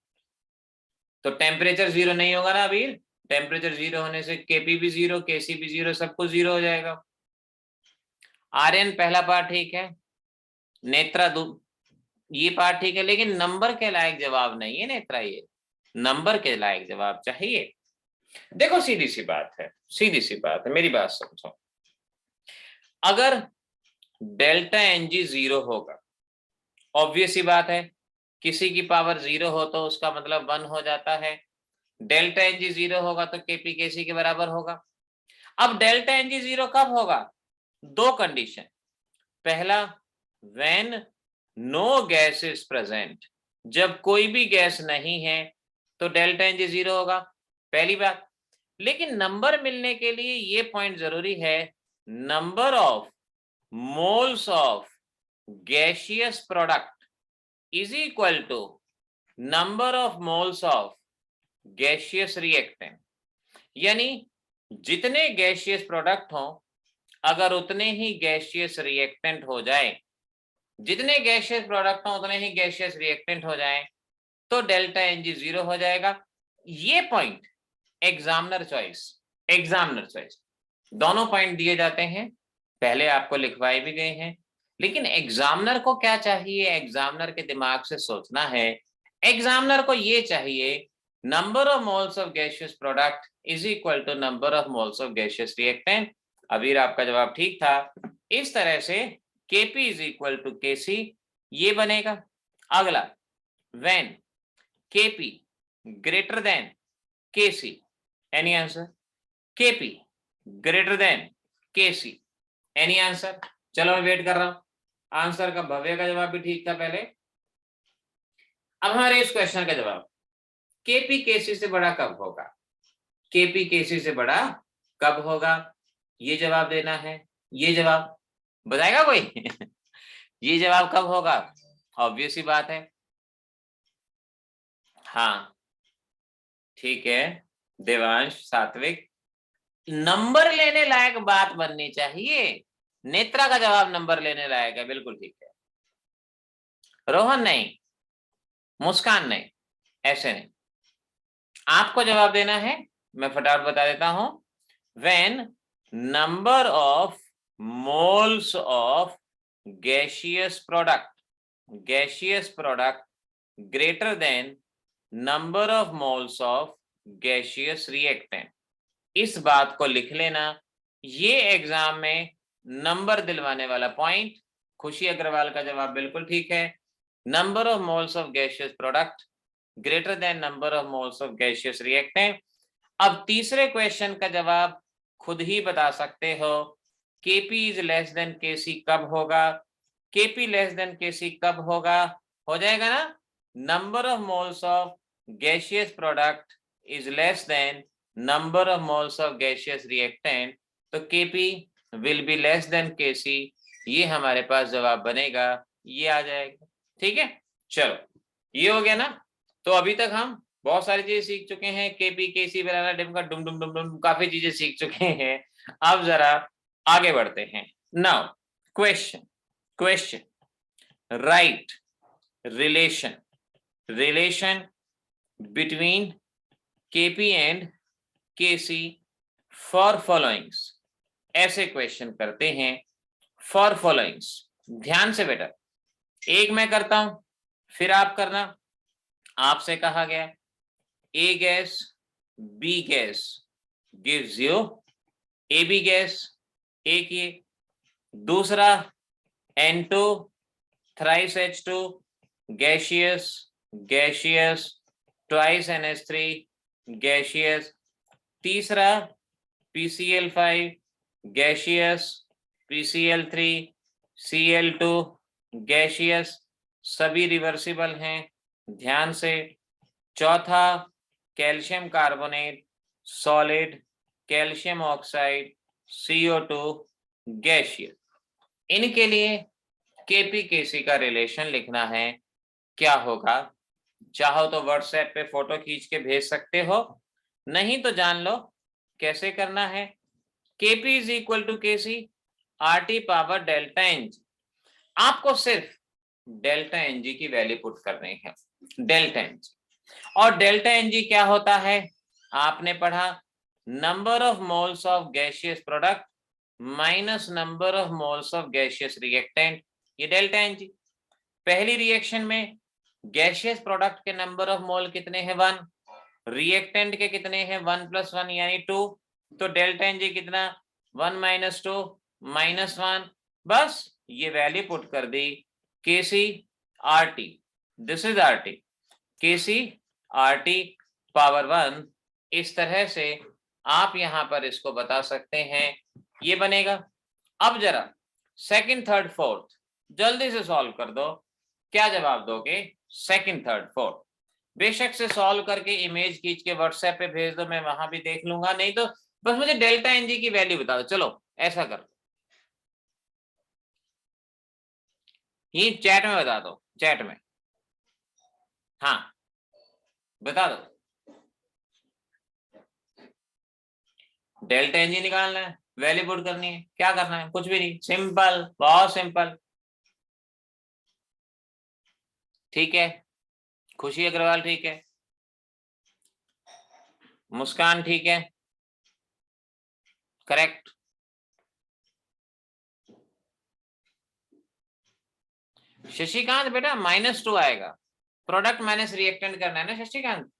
तो टेम्परेचर 0 नहीं होगा ना अबीर, टेम्परेचर 0 होने से Kp भी 0, Kc भी 0, सब कुछ 0 हो जाएगा। आर्यन पहला पार्ट ठीक है, नेत्रा ये पार्ट ठीक है, लेकिन नंबर के लायक जवाब नहीं है नेत्रा, ये नंबर के लायक जवाब चाहिए। देखो सीधी सी बात है, सीधी सी बात है, मेरी बात समझो, अगर डेल्टा एन जी 0 होगा, ऑब्वियस सी बात है, किसी की पावर 0 हो तो उसका मतलब 1 हो जाता है, डेल्टा एन जी 0 होगा तो Kp Kc के बराबर होगा। अब डेल्टा एन जी 0 कब होगा, दो कंडीशन, पहला when no gas is present, जब कोई भी गैस नहीं है तो डेल्टा एन जी 0 होगा, पहली बात। लेकिन नंबर मिलने के लिए ये पॉइंट जरूरी है, number of moles of gaseous product is equal to number of moles of gaseous reactant, यानी जितने गैसियस प्रोडक्ट हो अगर उतने ही गैसियस रिएक्टेंट हो जाए, जितने गैसियस प्रोडक्ट हो उतने ही गैसियस रिएक्टेंट हो जाए, तो डेल्टा एन जी 0 हो जाएगा। ये पॉइंट एग्जामिनर चॉइस दोनों पॉइंट दिए जाते हैं, पहले आपको लिखवाए भी गए हैं, लेकिन एग्जामिनर को क्या चाहिए, एग्जामिनर के दिमाग से सोचना है, एग्जामिनर को ये चाहिए number of moles of gaseous product is equal to number of moles of gaseous reactant. Abir आपका जवाब ठीक था, इस तरह से Kp is equal to Kc ये बनेगा। अगला, when Kp greater than Kc, any answer, Kp greater than Kc, any answer. चलो मैं वेट कर रहा हूं आंसर का। भव्य का जवाब भी ठीक था पहले। अब हमारे इस क्वेश्चन का जवाब, केपी केसी से बड़ा कब होगा? केपी केसी से बड़ा कब होगा, ये जवाब देना है। ये जवाब बताएगा कोई? ये जवाब कब होगा? ऑब्वियस ही बात है। हाँ ठीक है देवांश, सात्विक, नंबर लेने लायक बात बननी चाहिए। नेत्रा का जवाब नंबर लेने लायक है, बिल्कुल ठीक है। रोहन नहीं, मुस्कान नहीं, ऐसे नहीं। आपको जवाब देना है, मैं फटाफट बता देता हूं। When number of moles of gaseous product greater than number of moles of gaseous reactant. इस बात को लिख लेना, ये एग्जाम में नंबर दिलवाने वाला पॉइंट। खुशी अग्रवाल का जवाब बिल्कुल ठीक है। Number of moles of gaseous product greater than number of moles of gaseous reactant. अब तीसरे क्वेश्चन का जवाब खुद ही बता सकते हो। केपी इज लेस देन केसी कब होगा? केपी लेस देन केसी कब होगा? हो जाएगा ना, number of moles of gaseous product is less than number of moles of gaseous reactant, तो KP will be less than KC. ये हमारे पास जवाब बनेगा, ये आ जाएगा। ठीक है, चलो ये हो गया ना। तो अभी तक हम बहुत सारी चीजें सीख चुके हैं, केपी केसी बनाना डिम का डुम डुम डुम डुम, काफी चीजें सीख चुके हैं। अब जरा आगे बढ़ते हैं। Now question write relation between KP and KC for followings. ऐसे क्वेश्चन करते हैं फॉर फॉलोइंग्स। ध्यान से बेटा, एक मैं करता हूं फिर आप करना। आपसे कहा गया A gas B gas gives you A B gas, एक ये। दूसरा N2 thrice H2 gaseous twice NH3 gaseous. तीसरा PCl5 gaseous PCl3 Cl2 gaseous, सभी रिवर्सिबल हैं, ध्यान से। चौथा calcium carbonate solid calcium oxide CO2 gaseous. इनके लिए केपी केसी का रिलेशन लिखना है। क्या होगा? चाहो तो व्हाट्सएप पे फोटो खींच के भेज सकते हो, नहीं तो जान लो कैसे करना है। KP is equal to KC RT power delta NG. आपको सिर्फ डेल्टा एनजी की वैल्यू पुट करनी है, डेल्टा एनजी। और डेल्टा एनजी क्या होता है? आपने पढ़ा, number of moles of gaseous product minus number of moles of gaseous reactant, ये डेल्टा एनजी। पहली रिएक्शन में गैसियस प्रोडक्ट के नंबर ऑफ मोल कितने हैं? 1। रिएक्टेंट के कितने हैं? 1 + 1 यानी 2। तो डेल्टा एनजी कितना? 1 - 2 -1। बस ये वैल्यू पुट कर दी, KC RT, this is RT, KC RT power 1। इस तरह से आप यहां पर इसको बता सकते हैं, ये बनेगा। अब जरा सेकंड थर्ड फोर्थ जल्दी से सॉल्व कर दो। क्या जवाब दोगे? सेकंड थर्ड फोर्थ बेशक से सॉल्व करके इमेज खींच के व्हाट्सएप पे भेज दो, मैं वहां भी देख लूंगा, नहीं तो बस मुझे डेल्टा एनजी की वैल्यू बता दो। चलो ऐसा कर दो, ये चैट में बता दो, चैट में। हाँ बता दो, डेल्टा एनजी निकालना है, वैल्यू पुट करनी है, क्या करना है? कुछ भी नहीं, सिंपल, बहुत सिंपल। ठीक है, खुशी अग्रवाल ठीक है, मुस्कान ठीक है, करेक्ट। शशिकांत बेटा -2 आएगा, प्रोडक्ट माइनस रिएक्टेंट करना है ना शशिकांत।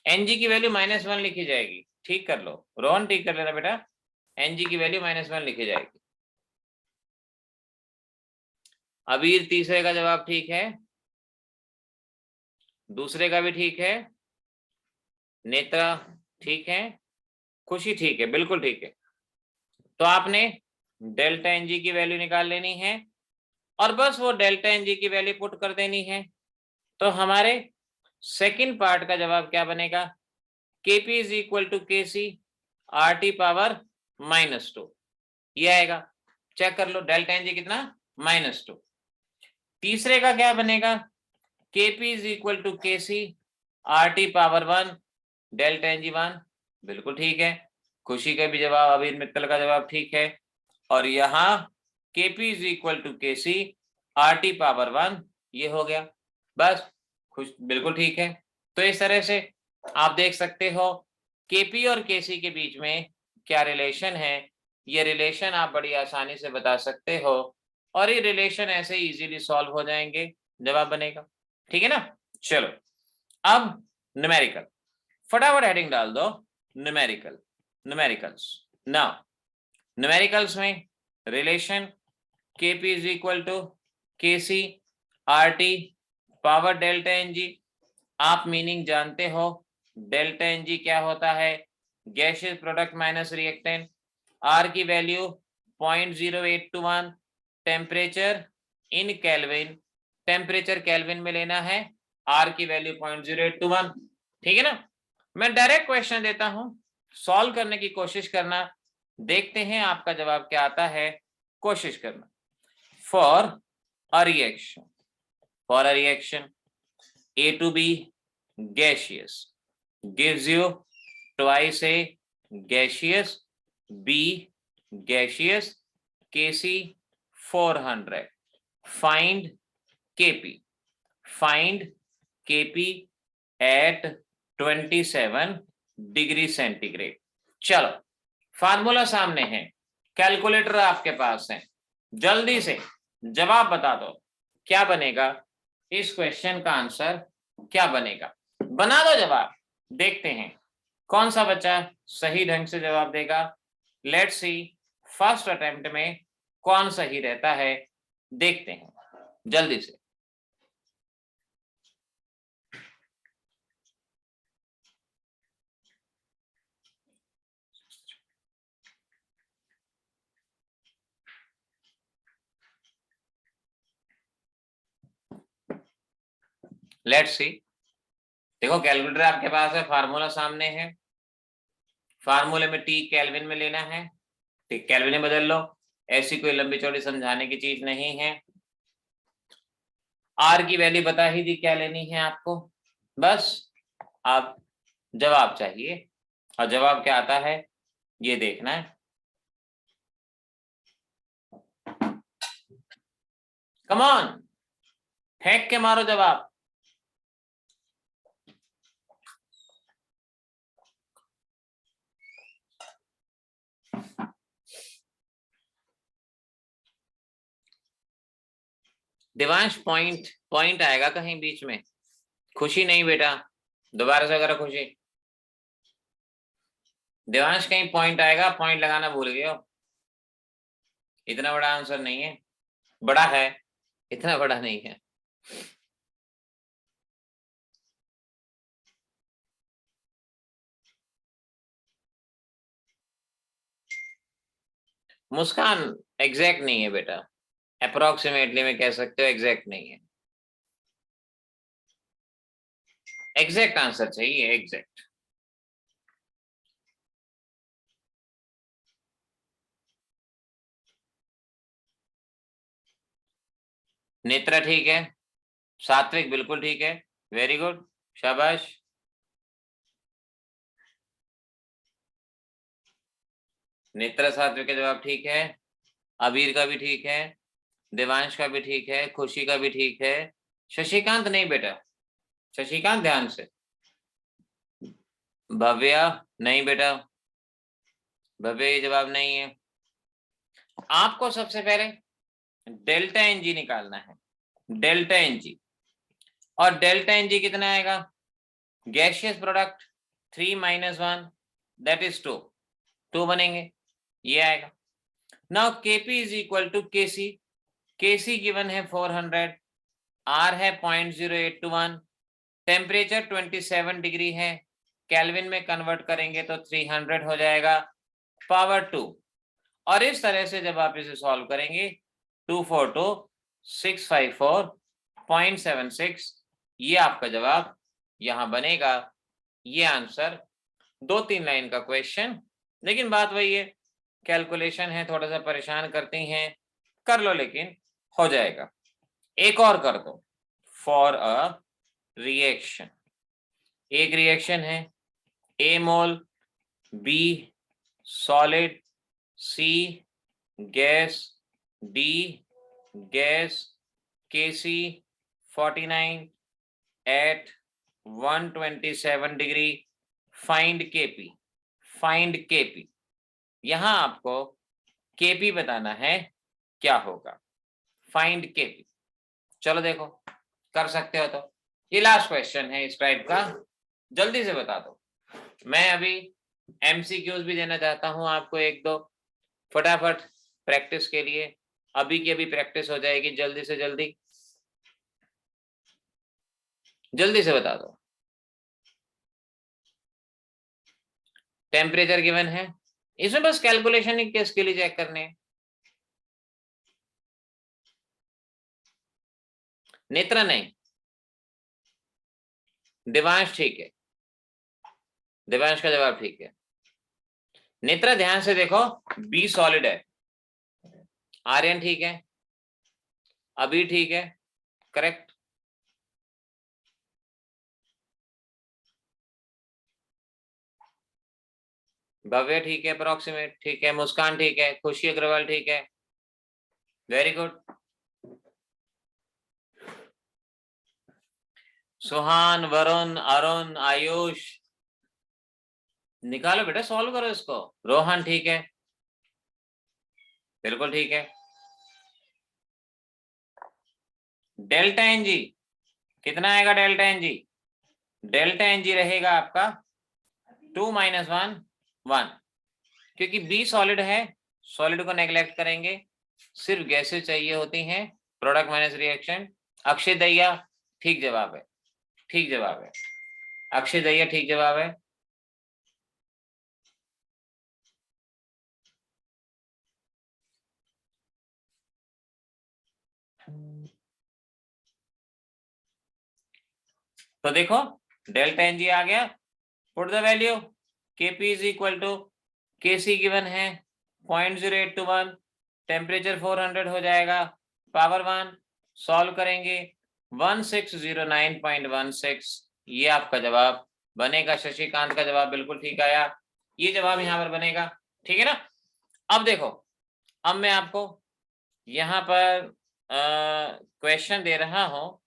एनजी की वैल्यू -1 लिखी जाएगी, ठीक कर लो। रोहन ठीक कर लेना बेटा, एनजी की वैल्यू -1 लिखी जाएगी। अबीर तीसरे का जवाब ठीक है, दूसरे का भी ठीक है। नेत्रा ठीक है खुशी, ठीक है, बिल्कुल ठीक है। तो आपने डेल्टा एन जी की वैल्यू निकाल लेनी है और बस वो डेल्टा एन जी की वैल्यू पुट कर देनी है। तो हमारे सेकंड पार्ट का जवाब क्या बनेगा? KP is equal to K C R T power -2, ये आएगा। चेक कर लो डेल्टा एन जी कितना, -2। तीसरे का क्या बनेगा? KP is equal to K C R T power 1 delta N G 1, बिल्कुल ठीक है। खुशी का भी जवाब, अबीर मित्तल का जवाब ठीक है। और यहाँ KP is equal to K C R T power 1, ये हो गया। बस खुश, बिल्कुल ठीक है। तो इस तरह से आप देख सकते हो केपी और केसी के बीच में क्या रिलेशन है, ये रिलेशन आप बड़ी आसानी से बता सकते हो और ये रिलेशन ऐसे इजीली सॉल्व हो जाएंगे, जवाब बनेगा। ठीक है ना। चलो अब न्यूमेरिकल, फटाफट हेडिंग डाल दो, न्यूमेरिकल, न्यूमेरिकल्स। नाउ न्यूमेरिकल्स में relation KP is equal to K C R T power delta N G. आप मीनिंग जानते हो, डेल्टा एन जी क्या होता है? Gaseous product minus reactant. R की value 0.0821, temperature in kelvin, temperature kelvin में लेना है, आर की वैल्यू 0.0821। ठीक है ना। मैं डायरेक्ट क्वेश्चन देता हूं, सॉल्व करने की कोशिश करना, देखते हैं आपका जवाब क्या आता है, कोशिश करना। For a reaction, for a reaction A to B gaseous gives you twice A gaseous, B gaseous, Kc 400. Find Kp, find Kp at 27 degree centigrade. चलो फार्मूला सामने है, कैलकुलेटर आपके पास है, जल्दी से जवाब बता दो क्या बनेगा, इस क्वेश्चन का आंसर क्या बनेगा? बना दो जवाब, देखते हैं कौन सा बच्चा सही ढंग से जवाब देगा। लेट्स सी फर्स्ट अटेम्प्ट में कौन सही रहता है, देखते हैं जल्दी से। लेट्स सी, देखो कैलकुलेटर आपके पास है, फार्मूला सामने है, फार्मूले में टी केल्विन में लेना है, ठीक केल्विन में बदल लो, ऐसी कोई लंबी चौड़ी समझाने की चीज नहीं है। आर की वैल्यू बता ही दी क्या लेनी है आपको, बस आप जवाब चाहिए और जवाब क्या आता है ये देखना है। कम ऑन, फेंक के मारो जवाब। देवांश पॉइंट, पॉइंट आएगा कहीं बीच में, खुशी नहीं बेटा, दोबारा से करो खुशी। देवांश कहीं पॉइंट आएगा, पॉइंट लगाना भूल गए हो। इतना बड़ा आंसर नहीं है, बड़ा है, इतना बड़ा नहीं है। मुस्कान एग्जैक्ट नहीं है बेटा, अप्रोक्सीमेटली में कह सकते हो, एग्जैक्ट नहीं है। एग्जैक्ट आंसर चाहिए, एग्जैक्ट। नेत्रा ठीक है, सात्विक बिल्कुल ठीक है, वेरी गुड, शाबाश। नेत्रा सात्विक का जवाब ठीक है, अबीर का भी ठीक है, देवांश का भी ठीक है, खुशी का भी ठीक है, शशिकांत नहीं बेटा, शशिकांत ध्यान से। भव्या नहीं बेटा, भव्य ये जवाब नहीं है। आपको सबसे पहले डेल्टा एन जी निकालना है, डेल्टा एन जी, और डेल्टा एन जी कितना आएगा? गैसियस प्रोडक्ट 3 - 1 दैट इज 2, 2 बनेंगे, ये आएगा। Now KP is equal to KC, KC given है 400, आर है 0.0821, टेम्परेचर 27 डिग्री है, केल्विन में कन्वर्ट करेंगे तो 300 हो जाएगा पावर 2। और इस तरह से जब आप इसे सॉल्व करेंगे 242 654.76 ये आपका जवाब यहां बनेगा। ये आंसर 2-3 लाइन का क्वेश्चन, लेकिन बात वही है, कैलकुलेशन है, थोड़ा सा परेशान करती हैं, कर लो लेकिन हो जाएगा। एक और कर दो, फॉर अ रिएक्शन, एक रिएक्शन है A mole, B solid, C gas, D gas, Kc 49 at 127 degree, find Kp, find Kp। यहां आपको Kp बताना है, क्या होगा, फाइंड Kp। चलो देखो कर सकते हो तो, ये लास्ट क्वेश्चन है इस टाइप का, जल्दी से बता दो। मैं अभी MCQs भी देना चाहता हूं आपको, एक दो फटाफट प्रैक्टिस के लिए, अभी की अभी प्रैक्टिस हो जाएगी, जल्दी से जल्दी, जल्दी से बता दो। टेम्परेचर गिवन है, इसमें बस कैलकुलेशन ही केस के लिए चेक करने हैं। नेत्रा नहीं, दिवांश ठीक है, दिवांश का जवाब ठीक है। नेत्रा ध्यान से देखो, बी सॉलिड है, आर्यन ठीक है, अभी ठीक है, करेक्ट। भव्य ठीक है, अप्रोक्सीमेट ठीक है, मुस्कान ठीक है, खुशी अग्रवाल ठीक है, वेरी गुड। सुहान, वरुण, अरुण, आयुष, निकालो बेटा, सॉल्व करो इसको। रोहन ठीक है, बिल्कुल ठीक है। डेल्टा एन जी कितना आएगा, delta N G, delta N G रहेगा आपका 2 - 1 1, क्योंकि बी सॉलिड है, सॉलिड को नेग्लेक्ट करेंगे, सिर्फ गैसेस चाहिए होती हैं, product minus reaction. Akshay Dahiya ठीक जवाब है, ठीक जवाब है, अक्षय दहिया ठीक जवाब है। तो देखो डेल्टा एन जी आ गया, put the value, Kp is equal to Kc given है 0.0821, टेम्परेचर 400 हो जाएगा, पावर 1 सॉल्व करेंगे 1609.16, ये आपका जवाब बनेगा। शशिकांत का जवाब बिल्कुल ठीक आया, ये जवाब यहाँ पर बनेगा, ठीक है ना। अब देखो, अब मैं आपको यहाँ पर क्वेश्चन दे रहा हूं,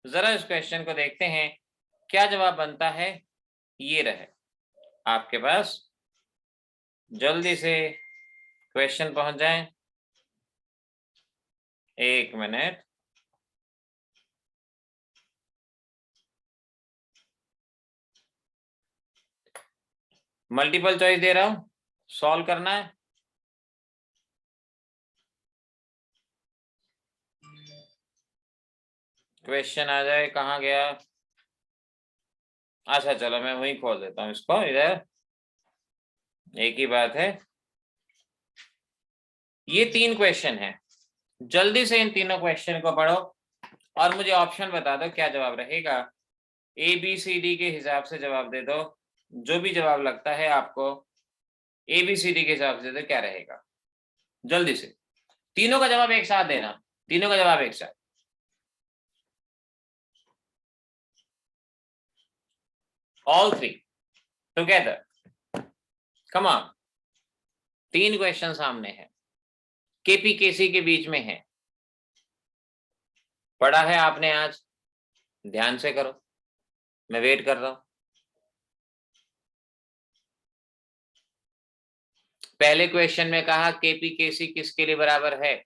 जरा इस क्वेश्चन को देखते हैं क्या जवाब बनता है। ये रहे आपके पास, जल्दी से क्वेश्चन पहुंच जाए, एक मिनट। मल्टीपल चॉइस दे रहा हूं, सॉल्व करना है। क्वेश्चन आ जाए, कहाँ गया, अच्छा चलो मैं वहीं खोल देता हूं इसको, इधर एक ही बात है। ये 3 क्वेश्चन है, जल्दी से इन तीनों क्वेश्चन को पढ़ो और मुझे ऑप्शन बता दो क्या जवाब रहेगा। ABCD के हिसाब से जवाब दे दो, जो भी जवाब लगता है आपको ABCD के हिसाब से दे दो क्या रहेगा, जल्दी से। तीनों का जवाब एक साथ देना, तीनों का जवाब एक साथ। All 3 together, come on. 3 question सामने है, केपी केसी के बीच में है, पढ़ा है आपने आज, ध्यान से करो, मैं वेट कर रहा हूं। पहले क्वेश्चन में कहा केपी केसी किसके लिए बराबर है,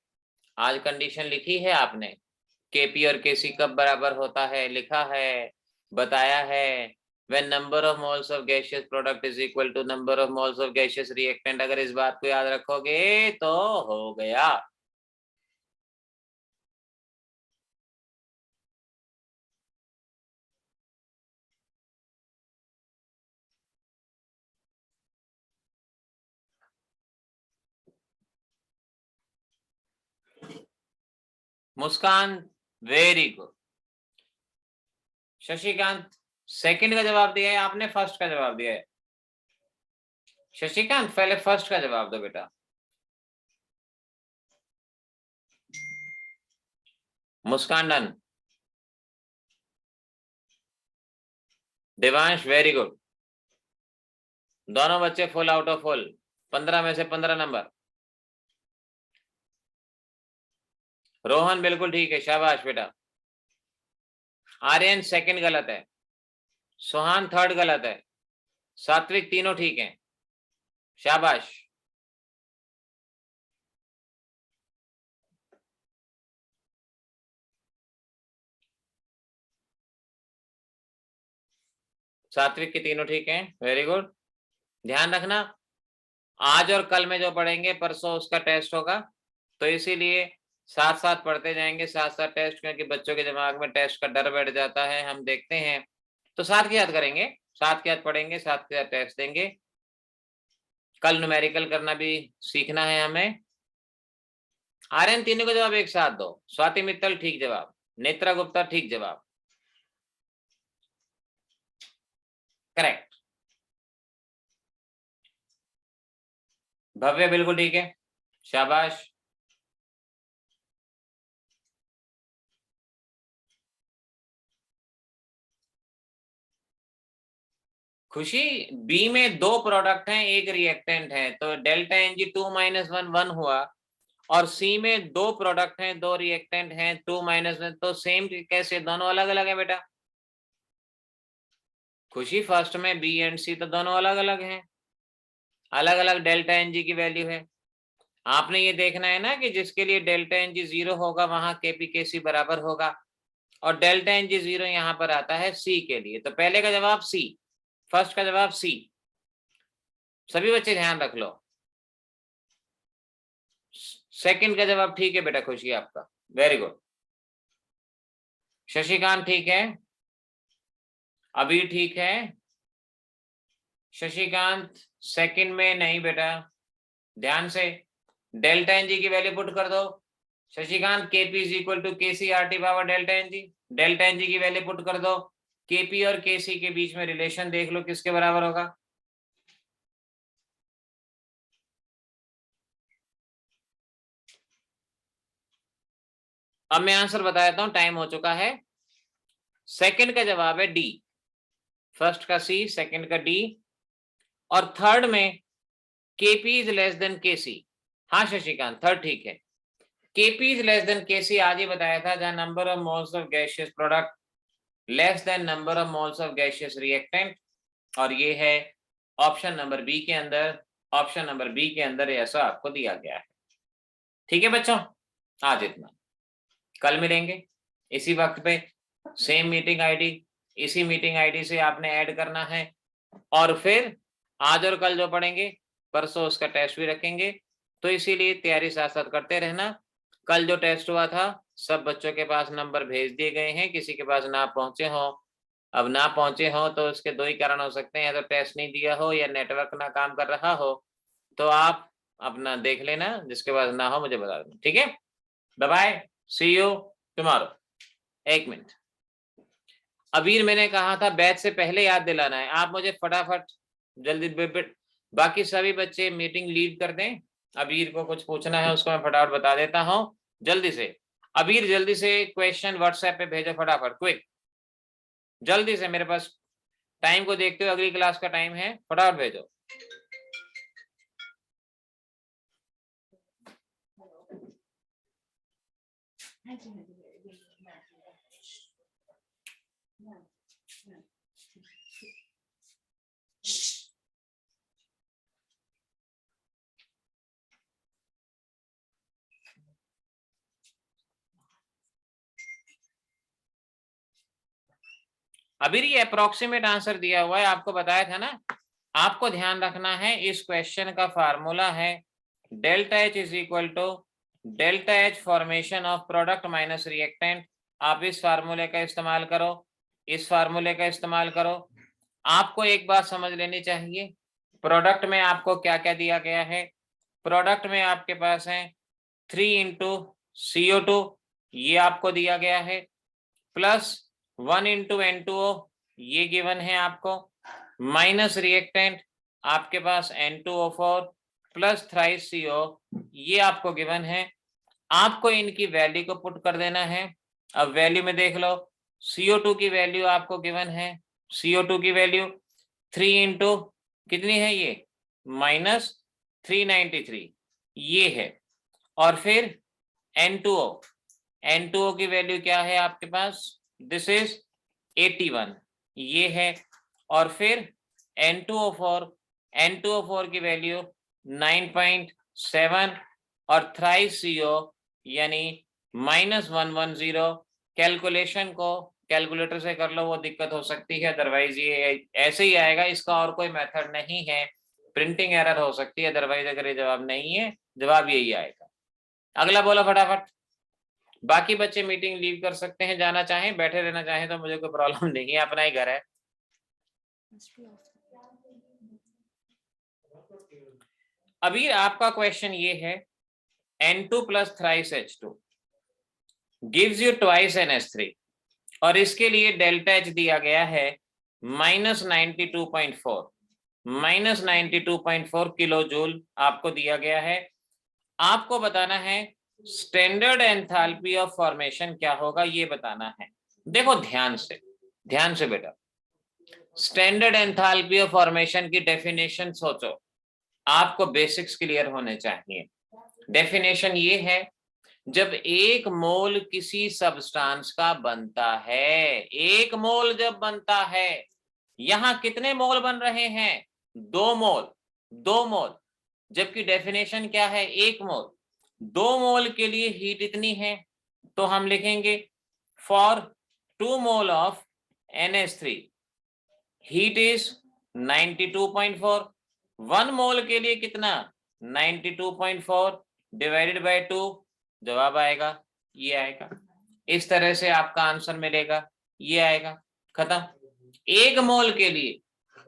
आज कंडीशन लिखी है आपने, केपी और केसी कब बराबर होता है, लिखा है, बताया है। when number of moles of gaseous product is equal to number of moles of gaseous reactant, अगर इस बात को याद रखोगे तो हो गया। मुस्कान वेरी गुड। शशिकांत सेकंड का जवाब दिया है आपने, फर्स्ट का जवाब दिया है? शशिकांत पहले फर्स्ट का जवाब दो बेटा। मुस्कान डन। Devansh very good. दोनों बच्चे फुल आउट ऑफ फुल, 15 में से 15 नंबर। रोहन बिल्कुल ठीक है, शाबाश बेटा। आर्यन सेकंड गलत है, सुहान थर्ड गलत है, सात्विक तीनों ठीक हैं, शाबाश। सात्विक के तीनों ठीक हैं, वेरी गुड। ध्यान रखना आज और कल में जो पढ़ेंगे परसों उसका टेस्ट होगा, तो इसीलिए साथ साथ पढ़ते जाएंगे, साथ साथ टेस्ट, क्योंकि बच्चों के दिमाग में टेस्ट का डर बैठ जाता है। हम देखते हैं तो साथ के साथ करेंगे, साथ के साथ पढ़ेंगे, साथ के साथ टेस्ट देंगे। कल न्यूमेरिकल करना भी सीखना है हमें। आर्यन तीनों का जवाब एक साथ दो। स्वाति मित्तल ठीक जवाब, नेत्रा गुप्ता ठीक जवाब, करेक्ट। भव्य बिल्कुल ठीक है, शाबाश। खुशी बी में दो प्रोडक्ट हैं, एक रिएक्टेंट है, तो डेल्टा एनजी 2 - 1 1 हुआ। और सी में दो प्रोडक्ट हैं, दो रिएक्टेंट हैं, 2 - 1, तो सेम कैसे, दोनों अलग अलग है बेटा। खुशी फर्स्ट में बी एंड सी तो दोनों अलग अलग हैं, अलग अलग डेल्टा एनजी की वैल्यू है। आपने ये देखना है ना कि जिसके लिए डेल्टा एनजी 0 होगा वहां केपी केसी बराबर होगा, और डेल्टा एनजी 0 यहाँ पर आता है सी के लिए, तो पहले का जवाब सी, फर्स्ट का जवाब सी। सभी बच्चे ध्यान रख लो, सेकंड का जवाब ठीक है बेटा खुशी आपका, वेरी गुड। शशिकांत ठीक है, अभी ठीक है। शशिकांत सेकंड में नहीं बेटा, ध्यान से डेल्टा एनजी की वैल्यू पुट कर दो। Shashikant KP is equal to KC R T power delta NG, delta NG की वैल्यू पुट कर दो। केपी और केसी के बीच में रिलेशन देख लो किसके बराबर होगा। अब मैं आंसर बता देता हूं, टाइम हो चुका है। सेकंड का जवाब है डी, फर्स्ट का सी, सेकंड का डी, और थर्ड में केपी इज लेस देन केसी। हाँ शशिकांत थर्ड ठीक है, केपी इज लेस देन केसी आज ही बताया था, जहां number of moles of gaseous product less than number of moles of gaseous reactant, और ये है ऑप्शन नंबर बी के अंदर, ऑप्शन नंबर बी के अंदर ऐसा आपको दिया गया है। ठीक है बच्चों, आज इतना, कल मिलेंगे इसी वक्त पे, सेम मीटिंग आईडी, इसी मीटिंग आईडी से आपने ऐड करना है, और फिर आज और कल जो पढ़ेंगे परसों उसका टेस्ट भी रखेंगे, तो इसीलिए तैयारी साथ साथ करते रहना। कल जो टेस्ट हुआ था सब बच्चों के पास नंबर भेज दिए गए हैं, किसी के पास ना पहुंचे हो, अब ना पहुंचे हो तो उसके दो ही कारण हो सकते हैं, या तो टेस्ट नहीं दिया हो या नेटवर्क ना काम कर रहा हो, तो आप अपना देख लेना, जिसके पास ना हो मुझे बता देना, ठीक है। Bye bye, see you tomorrow. एक मिनट, अबीर मैंने कहा था बैच से पहले याद दिलाना है, आप मुझे फटाफट जल्दी, बाकी सभी बच्चे मीटिंग लीड कर दें। अबीर को कुछ पूछना है उसको मैं फटाफट बता देता हूँ, जल्दी से। अबीर जल्दी से क्वेश्चन व्हाट्सएप पे भेजो फटाफट, क्विक, जल्दी से, मेरे पास टाइम को देखते हुए अगली क्लास का टाइम है, फटाफट भेजो। अभी ये अप्रोक्सीमेट आंसर दिया हुआ है, आपको बताया था ना। आपको ध्यान रखना है इस क्वेश्चन का फार्मूला है delta H is equal to delta H formation of product minus reactant. आप इस फार्मूले का इस्तेमाल करो, इस फार्मूले का इस्तेमाल करो। आपको एक बात समझ लेनी चाहिए, प्रोडक्ट में आपको क्या क्या दिया गया है। प्रोडक्ट में आपके पास है 3 × CO2 ये आपको दिया गया है, प्लस 1 इंटू N2O ये गिवन है आपको, माइनस रिएक्टेंट आपके पास N2O4 प्लस थ्राइस CO ये आपको गिवन है। आपको इनकी वैल्यू को पुट कर देना है। अब वैल्यू में देख लो, CO2 की वैल्यू आपको गिवन है, CO2 की वैल्यू 3 इंटू कितनी है ये, माइनस 393 ये है। और फिर N2O की वैल्यू क्या है आपके पास, दिस इज 81 ये है। और फिर N2O4 की वैल्यू 9.7 और थ्राइस CO यानी -110। कैलकुलेशन को कैलकुलेटर से कर लो, वो दिक्कत हो सकती है, अदरवाइज ये ऐसे ही आएगा, इसका और कोई मेथड नहीं है। प्रिंटिंग एरर हो सकती है, अदरवाइज अगर ये जवाब नहीं है, जवाब यही आएगा। अगला बोलो फटाफट। बाकी बच्चे मीटिंग लीव कर सकते हैं, जाना चाहें, बैठे रहना चाहें तो मुझे कोई प्रॉब्लम नहीं है, अपना ही घर है। अभी आपका क्वेश्चन ये है, N2 plus thrice H2 gives you twice NH3 और इसके लिए डेल्टा H दिया गया है -92.4 किलो जूल आपको दिया गया है। आपको बताना है स्टैंडर्ड एंथैल्पी ऑफ फॉर्मेशन क्या होगा, ये बताना है। देखो ध्यान से बेटा, स्टैंडर्ड एंथैल्पी ऑफ फॉर्मेशन की डेफिनेशन सोचो, आपको बेसिक्स क्लियर होने चाहिए। डेफिनेशन ये है, जब एक मोल किसी सब्सटेंस का बनता है, एक मोल जब बनता है, यहां कितने मोल बन रहे हैं, 2 मोल, जबकि डेफिनेशन क्या है, 1 मोल। 2 मोल के लिए हीट इतनी है, तो हम लिखेंगे for 2 mole of NH3 heat is 92.4। 1 मोल के लिए कितना, 92.4 डिवाइडेड बाय 2, जवाब आएगा ये आएगा। इस तरह से आपका आंसर मिलेगा, ये आएगा, खत्म। 1 मोल के लिए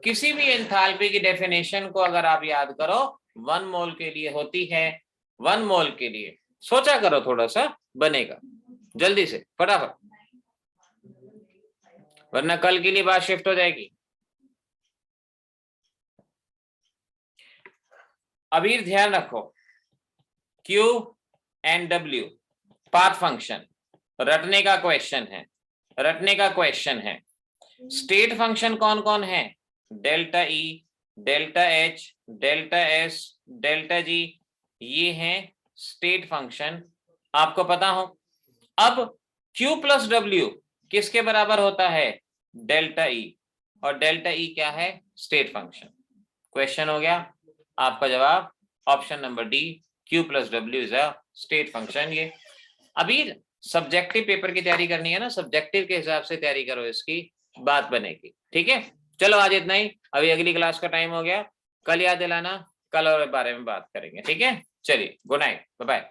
किसी भी एंथैल्पी की डेफिनेशन को अगर आप याद करो, 1 मोल के लिए होती है, 1 मोल के लिए सोचा करो, थोड़ा सा बनेगा, जल्दी से फटाफट, वरना कल के लिए बात शिफ्ट हो जाएगी। अभी ध्यान रखो, Q and W path function रटने का क्वेश्चन है। स्टेट फंक्शन कौन कौन है, delta E, delta H, delta S, delta G, ये हैं स्टेट फंक्शन, आपको पता हो। अब Q प्लस W किसके बराबर होता है, डेल्टा E, और डेल्टा E क्या है, स्टेट फंक्शन। क्वेश्चन हो गया, आपका जवाब option number D, Q plus W is a state function. ये अभी सब्जेक्टिव पेपर की तैयारी करनी है ना, सब्जेक्टिव के हिसाब से तैयारी करो, इसकी बात बनेगी, ठीक है। चलो आज इतना ही, अभी अगली क्लास का टाइम हो गया, कल याद दिलाना, कल और बारे में बात करेंगे, ठीक है। चलिए, गुड नाइट, बाय बाय।